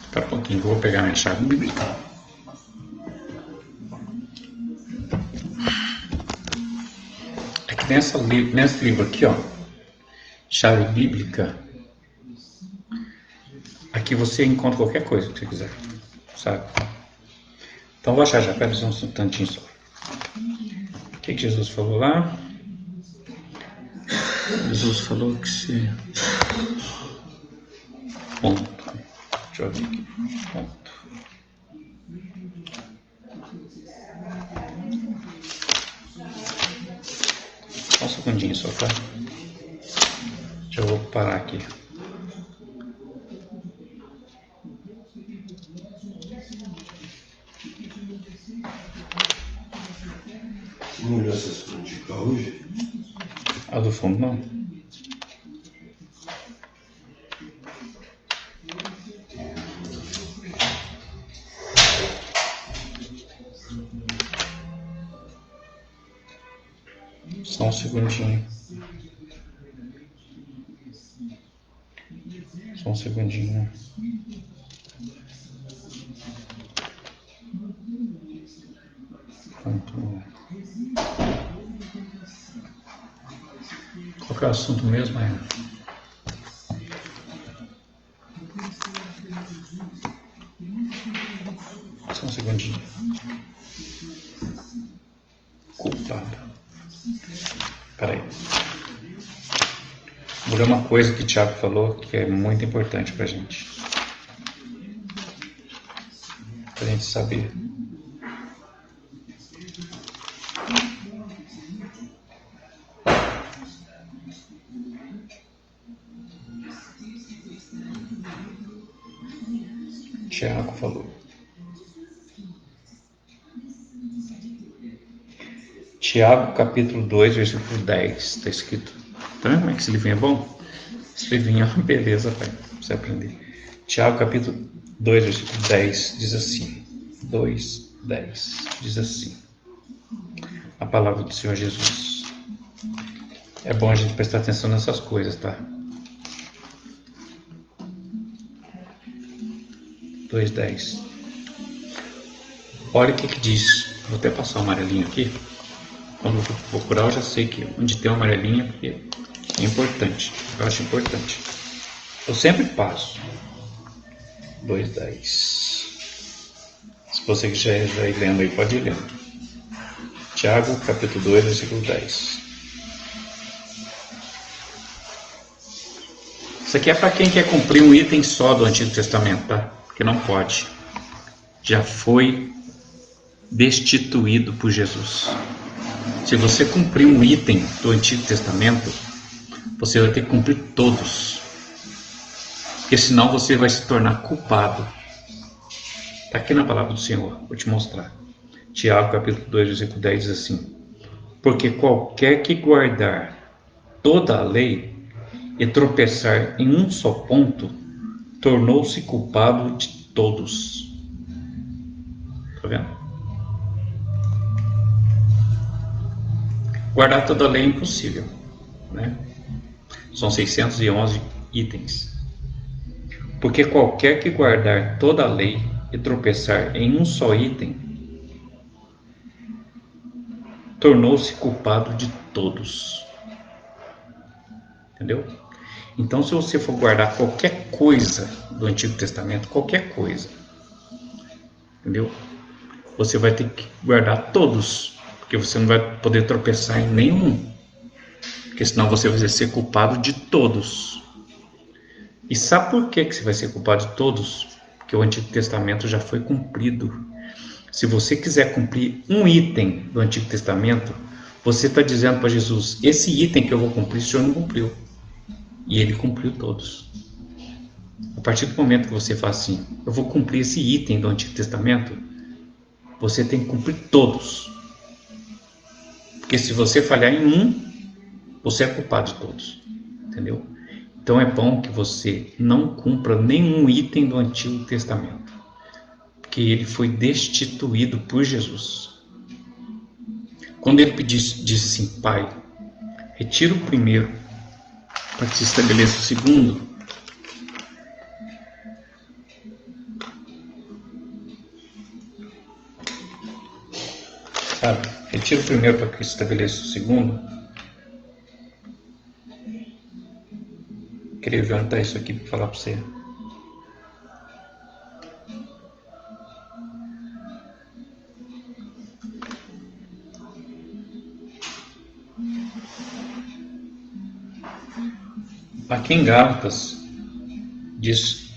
Espera um pouquinho que eu vou pegar minha chave bíblica. É que nesse livro aqui, ó, chave bíblica, aqui você encontra qualquer coisa que você quiser, sabe? Então vou achar já, pera só um tantinho só. O que Jesus falou lá? Jesus falou que se... Ponto. Deixa eu ver aqui. Ponto. Só um segundinho só, tá? Deixa eu parar aqui. Não olhou essas políticas hoje? A do fundo não. Só um segundinho. Só um segundinho. Pronto. Qual que é o assunto mesmo, é? Só um segundinho. Culpado. Peraí. Vou ler uma coisa que o Tiago falou que é muito importante pra gente. Pra gente saber. Tiago falou. Tiago, capítulo 2, versículo 10, está escrito. Tá vendo como é que esse livrinho é bom? Esse livrinho é uma beleza, pai, pra você aprender. Tiago, capítulo 2, versículo 10, diz assim. 2, 10, diz assim. A palavra do Senhor Jesus. É bom a gente prestar atenção nessas coisas, tá? 2:10. Olha o que diz. Vou até passar o amarelinho aqui. Quando eu for procurar, eu já sei que onde tem o amarelinho, porque é importante. Eu acho importante. Eu sempre passo. 2:10. Se você quiser já ir lendo aí, pode ir lendo. Tiago, capítulo 2, versículo 10. Isso aqui é para quem quer cumprir um item só do Antigo Testamento, tá? Porque não pode. Já foi destituído por Jesus. Se você cumprir um item do Antigo Testamento, você vai ter que cumprir todos. Porque senão você vai se tornar culpado. Está aqui na palavra do Senhor, vou te mostrar. Tiago capítulo 2, versículo 10 diz assim: porque qualquer que guardar toda a lei e tropeçar em um só ponto, tornou-se culpado de todos. Tá vendo? Guardar toda a lei é impossível, né? São 611 itens. Porque qualquer que guardar toda a lei e tropeçar em um só item, tornou-se culpado de todos. Entendeu? Então, se você for guardar qualquer coisa do Antigo Testamento, qualquer coisa, entendeu? Você vai ter que guardar todos, porque você não vai poder tropeçar em nenhum, porque senão você vai ser culpado de todos. E sabe por que você vai ser culpado de todos? Porque o Antigo Testamento já foi cumprido. Se você quiser cumprir um item do Antigo Testamento, você está dizendo para Jesus: esse item que eu vou cumprir, o Senhor não cumpriu. E ele cumpriu todos. A partir do momento que você fala assim: eu vou cumprir esse item do Antigo Testamento, você tem que cumprir todos. Porque se você falhar em um, você é culpado de todos. Entendeu? Então é bom que você não cumpra nenhum item do Antigo Testamento, porque ele foi destituído por Jesus. Quando ele disse assim: Pai, retira o primeiro para que se estabeleça o segundo, sabe? Retira o primeiro para que se estabeleça o segundo. Queria ver onde está isso aqui para falar para você. Aqui em Gálatas diz,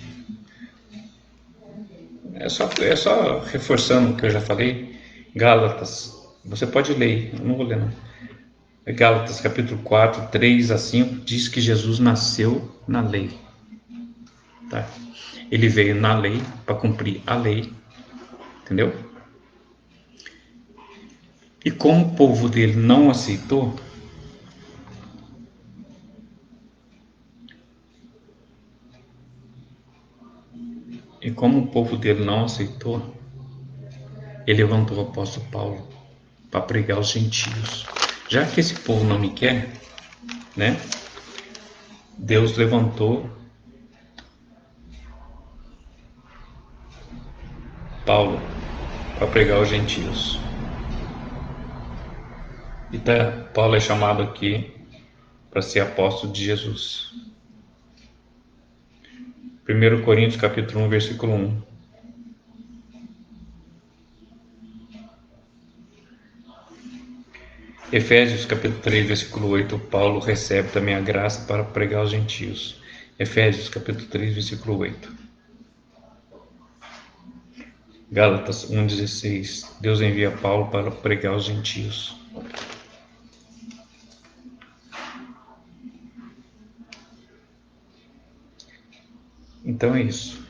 é só reforçando o que eu já falei. Gálatas, você pode ler, eu não vou ler não. Gálatas capítulo 4, 3 a 5 diz que Jesus nasceu na lei. Tá? Ele veio na lei para cumprir a lei, entendeu? E como o povo dele não aceitou, ele levantou o apóstolo Paulo para pregar aos gentios. Já que esse povo não me quer, né? Deus levantou Paulo para pregar aos gentios. E Paulo é chamado aqui para ser apóstolo de Jesus. 1 Coríntios capítulo 1, versículo 1. Efésios capítulo 3, versículo 8. Paulo recebe também a graça para pregar aos gentios. Efésios capítulo 3, versículo 8. Gálatas 1,16. Deus envia Paulo para pregar aos gentios. Então é isso.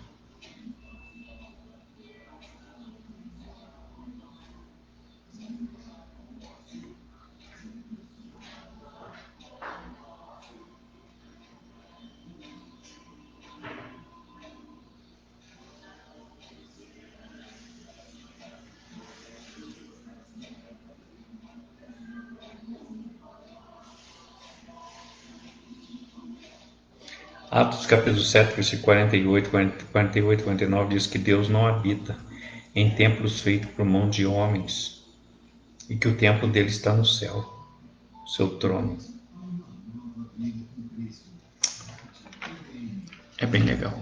Atos capítulo 7, versículo 48, 49 diz que Deus não habita em templos feitos por mão de homens e que o templo dele está no céu, seu trono. É bem legal.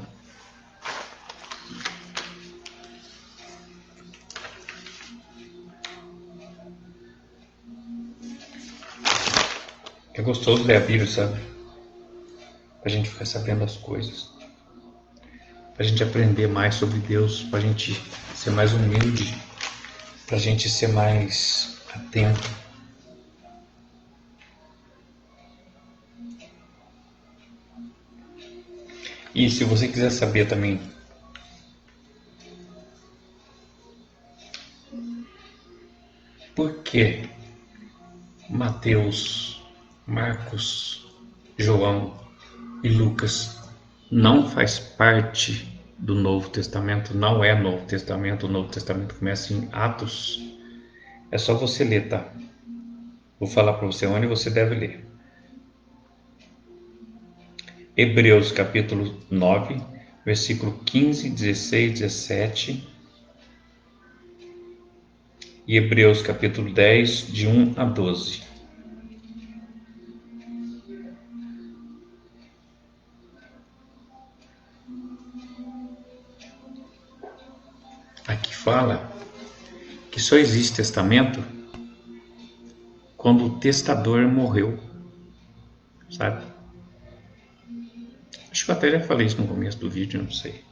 É gostoso ler a Bíblia, sabe? Pra gente ficar sabendo as coisas. Pra gente aprender mais sobre Deus, pra gente ser mais humilde, pra gente ser mais atento. E se você quiser saber também que Mateus, Marcos, João e Lucas não faz parte do Novo Testamento, não é Novo Testamento. O Novo Testamento começa em Atos. É só você ler, tá? Vou falar para você onde você deve ler. Hebreus capítulo 9, versículo 15, 16, 17. E Hebreus capítulo 10, de 1 a 12. Aqui fala que só existe testamento quando o testador morreu, sabe? Acho que eu até já falei isso no começo do vídeo, não sei.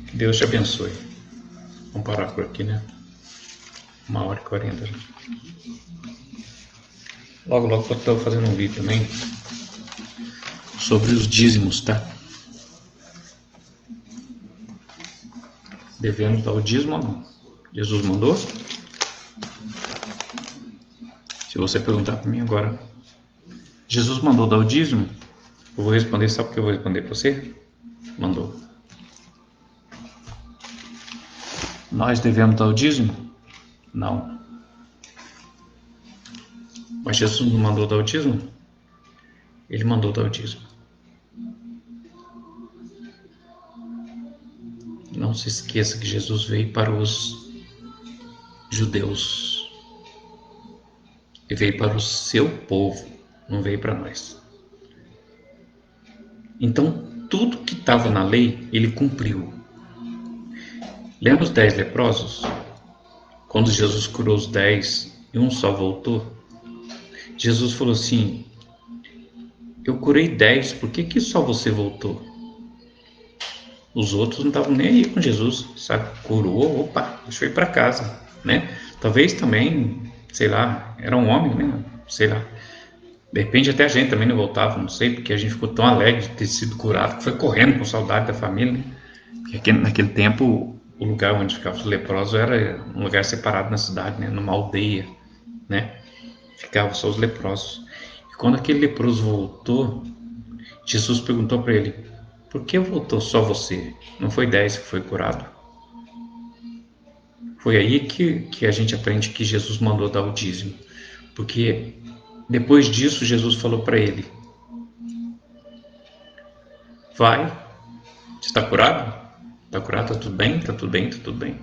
Que Deus te abençoe. Vamos parar por aqui, né? 1h40 já. Logo eu estou fazendo um vídeo também sobre os dízimos, tá? Devemos dar o dízimo ou não? Jesus mandou? Se você perguntar para mim agora, Jesus mandou dar o dízimo? Eu vou responder, sabe o que eu vou responder para você? Mandou. Nós devemos dar o dízimo? Não. Mas Jesus não mandou dar o dízimo? Ele mandou dar o dízimo. Não se esqueça que Jesus veio para os judeus. Ele veio para o seu povo, não veio para nós. Então, tudo que estava na lei, ele cumpriu. Lembra os 10 leprosos? Quando Jesus curou os 10 e um só voltou, Jesus falou assim: eu curei 10, por que só você voltou? Os outros não estavam nem aí com Jesus, sabe? Curou, opa, deixa eu ir para casa, né? Talvez também, sei lá, era um homem, né? Sei lá. De repente até a gente também não voltava, não sei, porque a gente ficou tão alegre de ter sido curado que foi correndo com saudade da família, né? Porque naquele tempo o lugar onde ficavam os leprosos era um lugar separado na cidade, né? Numa aldeia, né? Ficavam só os leprosos. E quando aquele leproso voltou, Jesus perguntou para ele: por que voltou só você? Não foi 10 que foi curado? Foi aí que a gente aprende que Jesus mandou dar o dízimo. Porque depois disso Jesus falou para ele: vai, você está curado? Está curado? Está tudo bem? Está tudo bem? Está tudo bem.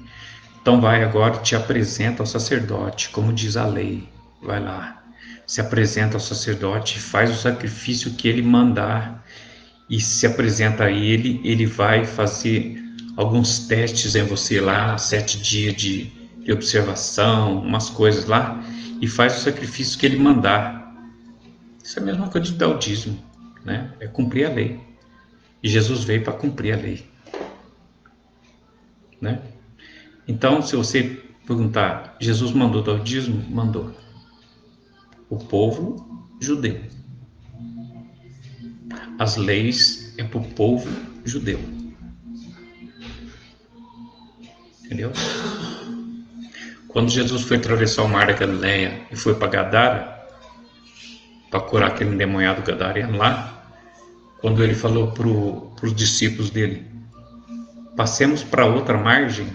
Então vai agora, te apresenta ao sacerdote, como diz a lei. Vai lá, se apresenta ao sacerdote, faz o sacrifício que ele mandar e se apresenta a ele. Ele vai fazer alguns testes em você lá, 7 dias de observação, umas coisas lá, e faz o sacrifício que ele mandar. Isso é a mesma coisa de dar o dízimo, né? É cumprir a lei. E Jesus veio para cumprir a lei, né? Então, se você perguntar, Jesus mandou dar o dízimo? Mandou. O povo judeu. As leis é para o povo judeu. Entendeu? Quando Jesus foi atravessar o mar da Galileia e foi para Gadara, para curar aquele endemoniado gadareno lá, quando ele falou para os discípulos dele: passemos para outra margem,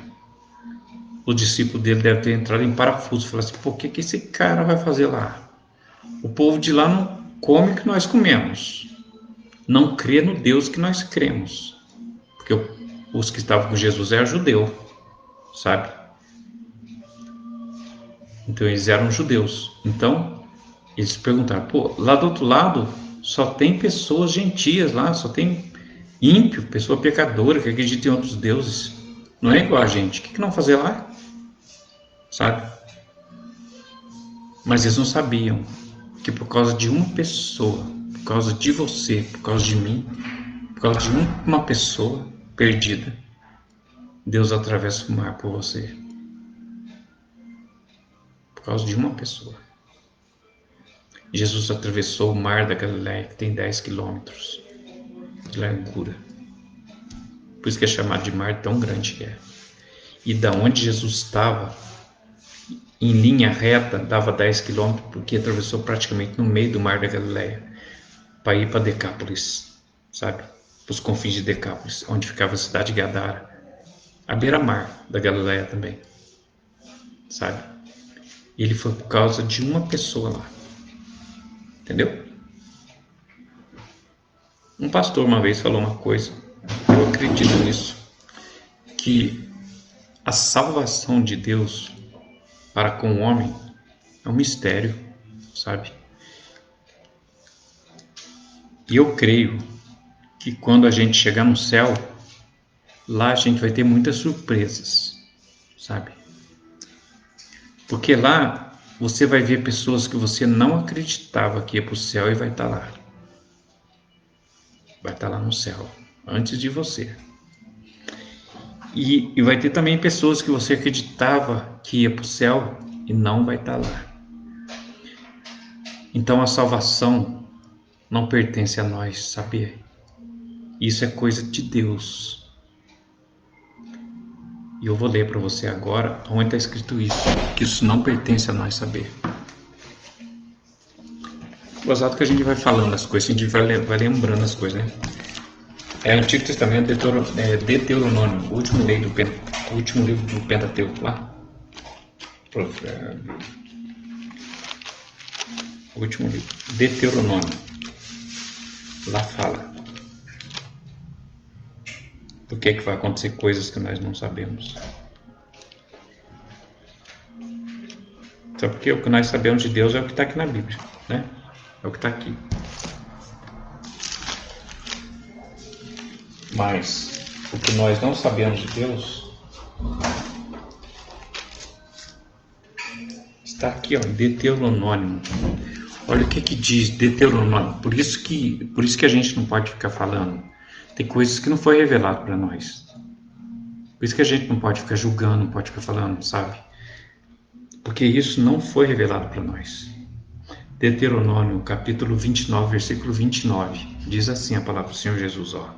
o discípulo dele deve ter entrado em parafuso, falou assim: pô, o que esse cara vai fazer lá? O povo de lá não come o que nós comemos, não crê no Deus que nós cremos, porque os que estavam com Jesus eram judeus, sabe? Então eles eram judeus. Então eles perguntaram: pô, lá do outro lado só tem pessoas gentias lá, só tem ímpio, pessoa pecadora que acredita em outros deuses, não é igual a gente, o que não fazer lá? Sabe? Mas eles não sabiam que por causa de uma pessoa, por causa de você, por causa de mim, por causa de uma pessoa perdida, Deus atravessa o mar por você. Por causa de uma pessoa. Jesus atravessou o mar da Galileia, que tem 10 quilômetros de largura. Por isso que é chamado de mar tão grande que é. E da onde Jesus estava, em linha reta, dava 10 quilômetros, porque atravessou praticamente no meio do mar da Galileia, para ir para Decápolis, sabe? Para os confins de Decápolis, onde ficava a cidade de Gadara, à beira-mar da Galileia também, sabe? E ele foi por causa de uma pessoa lá, entendeu? Um pastor uma vez falou uma coisa, eu acredito nisso, que a salvação de Deus para com o homem é um mistério, sabe? E eu creio que quando a gente chegar no céu, lá a gente vai ter muitas surpresas, sabe? Porque lá você vai ver pessoas que você não acreditava que ia para o céu e vai estar lá. Vai estar lá no céu, antes de você. E vai ter também pessoas que você acreditava que ia para o céu e não vai estar lá. Então a salvação não pertence a nós, saber? Isso é coisa de Deus. E eu vou ler para você agora onde está escrito isso, que isso não pertence a nós saber. Gozado que a gente vai falando as coisas, a gente vai lembrando as coisas, né? É Antigo Testamento, Deuteronômio, o último livro do Pentateuco lá. O último livro, Deuteronômio. Lá fala. Por que vai acontecer coisas que nós não sabemos? Só porque o que nós sabemos de Deus é o que está aqui na Bíblia, né? É o que está aqui. Mas o que nós não sabemos de Deus está aqui, ó, em Deuteronômio. Olha o que diz Deuteronômio. Por isso que a gente não pode ficar falando. Tem coisas que não foi revelado para nós. Por isso que a gente não pode ficar julgando, não pode ficar falando, sabe? Porque isso não foi revelado para nós. Deuteronômio, capítulo 29, versículo 29. Diz assim a palavra do Senhor Jesus, ó.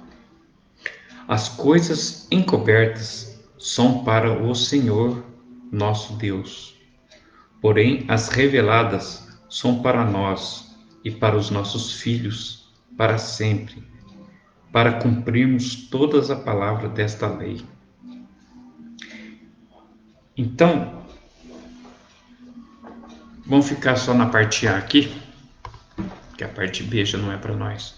As coisas encobertas são para o Senhor nosso Deus. Porém, as reveladas são para nós e para os nossos filhos para sempre, para cumprirmos todas a palavra desta lei. Então, vamos ficar só na parte A aqui, que a parte B já não é para nós.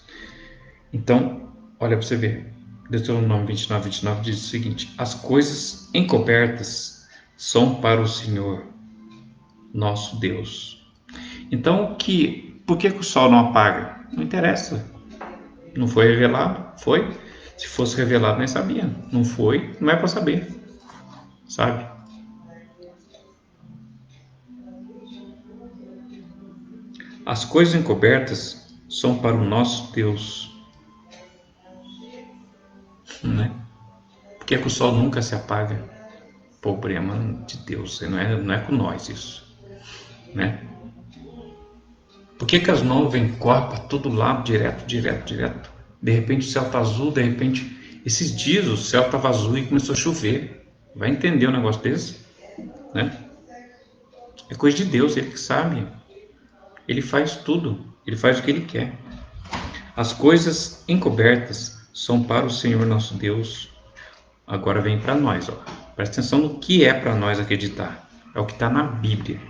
Então, olha para você ver. Deuteronômio 29, 29 diz o seguinte: as coisas encobertas são para o Senhor, nosso Deus. Então, por que o sol não apaga? Não interessa. Não foi revelado? Foi. Se fosse revelado, nós sabíamos. Não foi, não é para saber. Sabe? As coisas encobertas são para o nosso Deus. Né? Por que o sol nunca se apaga? Problema de Deus. Não é com nós isso. Né? Por que as nuvens correm para todo lado, direto? De repente o céu está azul, de repente... Esses dias o céu estava azul e começou a chover. Vai entender um negócio desse? Né? É coisa de Deus, Ele que sabe. Ele faz tudo. Ele faz o que Ele quer. As coisas encobertas são para o Senhor nosso Deus. Agora vem para nós. Ó. Presta atenção no que é para nós acreditar. É o que está na Bíblia.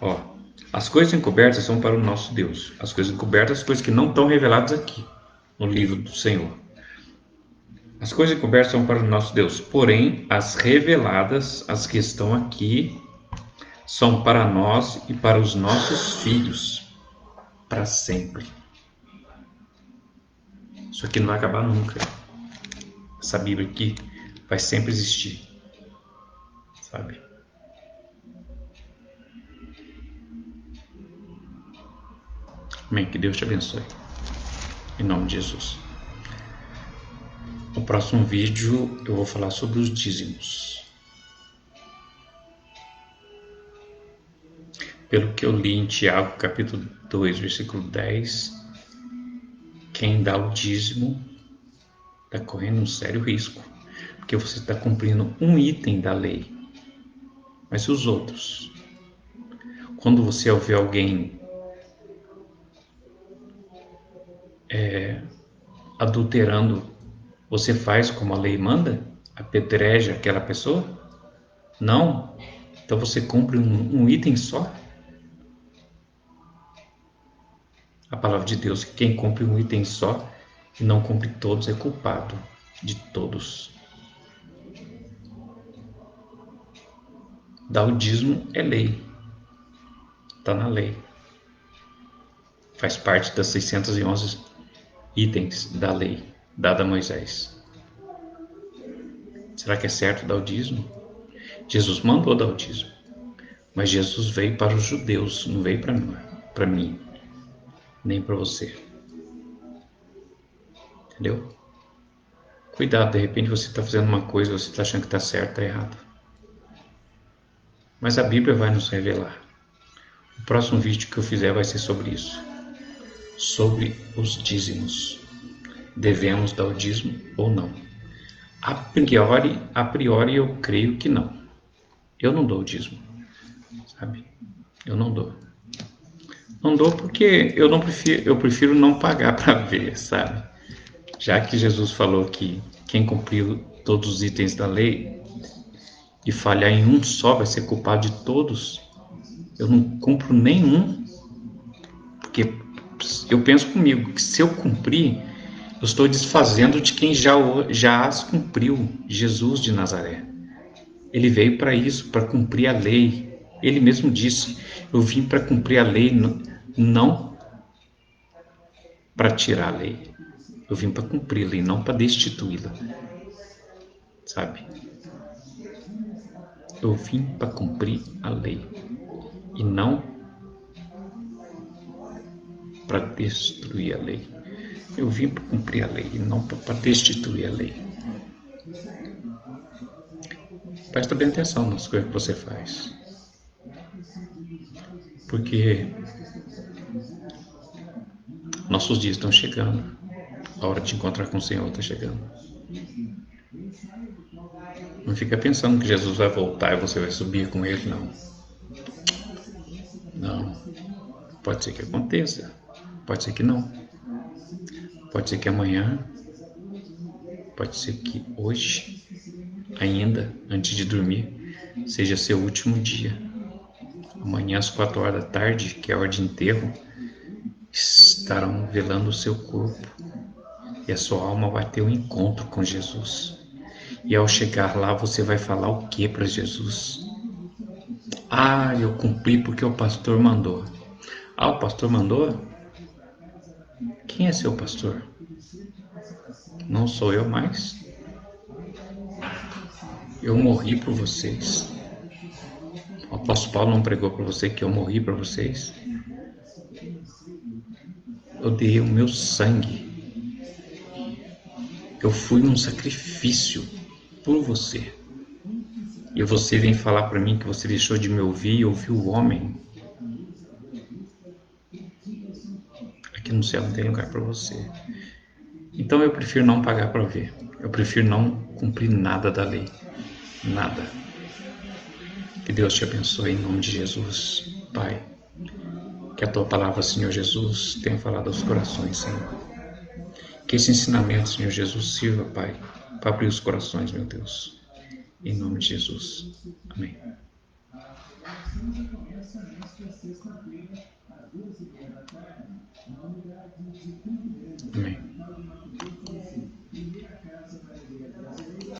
Ó. As coisas encobertas são para o nosso Deus. As coisas encobertas, as coisas que não estão reveladas aqui, no livro do Senhor. As coisas encobertas são para o nosso Deus. Porém, as reveladas, as que estão aqui, são para nós e para os nossos filhos, para sempre. Isso aqui não vai acabar nunca. Essa Bíblia aqui vai sempre existir. Sabe? Amém. Que Deus te abençoe. Em nome de Jesus. No próximo vídeo eu vou falar sobre os dízimos. pelo que eu li em Tiago, capítulo 2, versículo 10, quem dá o dízimo está correndo um sério risco, porque você está cumprindo um item da lei. Mas e os outros? Quando você ouvir alguém adulterando, você faz como a lei manda? Apedreja aquela pessoa? Não. Então você cumpre um item só? A palavra de Deus, que quem cumpre um item só e não cumpre todos é culpado de todos. Dar o dízimo é lei. Está na lei. Faz parte das 611 itens da lei dada a Moisés. Será que é certo dar o dízimo? Jesus mandou dar o dízimo. Mas Jesus veio para os judeus, não veio para mim, nem para você. Entendeu? Cuidado, de repente você está fazendo uma coisa, você está achando que está certo, está errado. Mas a Bíblia vai nos revelar. O próximo vídeo que eu fizer vai ser sobre isso. Sobre os dízimos. Devemos dar o dízimo ou não? A priori eu creio que não. Eu não dou o dízimo, sabe? Eu não dou. Não dou porque eu prefiro não pagar para ver, sabe? Já que Jesus falou que quem cumpriu todos os itens da lei e falhar em um só vai ser culpado de todos, eu não cumpro nenhum, porque eu penso comigo que se eu cumprir, eu estou desfazendo de quem já as cumpriu, Jesus de Nazaré. Ele veio para isso, para cumprir a lei. Ele mesmo disse, eu vim para cumprir a lei, não para tirar a lei. Eu vim para cumprir a lei, não para destituí-la. Sabe? Eu vim para cumprir a lei e não para destruir a lei. Eu vim para cumprir a lei e não para destituir a lei. Presta bem atenção nas coisas que você faz. Porque nossos dias estão chegando. A hora de encontrar com o Senhor está chegando. Não fica pensando que Jesus vai voltar e você vai subir com ele, não. Não. Pode ser que aconteça. Pode ser que não. Pode ser que amanhã. Pode ser que hoje, ainda, antes de dormir, seja seu último dia. Amanhã às 4 horas da tarde, que é a hora de enterro, estarão velando o seu corpo e a sua alma vai ter um encontro com Jesus. E ao chegar lá, você vai falar o que para Jesus? Ah, eu cumpri porque o pastor mandou. Ah, o pastor mandou? Quem é seu pastor? Não sou eu mais. Eu morri por vocês. O apóstolo Paulo não pregou para você que eu morri para vocês? Eu dei o meu sangue. Eu fui um sacrifício por você. E você vem falar para mim que você deixou de me ouvir e ouviu o homem? Aqui no céu não tem lugar para você. Então eu prefiro não pagar para ver. Eu prefiro não cumprir nada da lei. Nada. Que Deus te abençoe em nome de Jesus, Pai. Que a tua palavra, Senhor Jesus, tenha falado aos corações, Senhor. Que esse ensinamento, Senhor Jesus, sirva, Pai, para abrir os corações, meu Deus. Em nome de Jesus. Amém.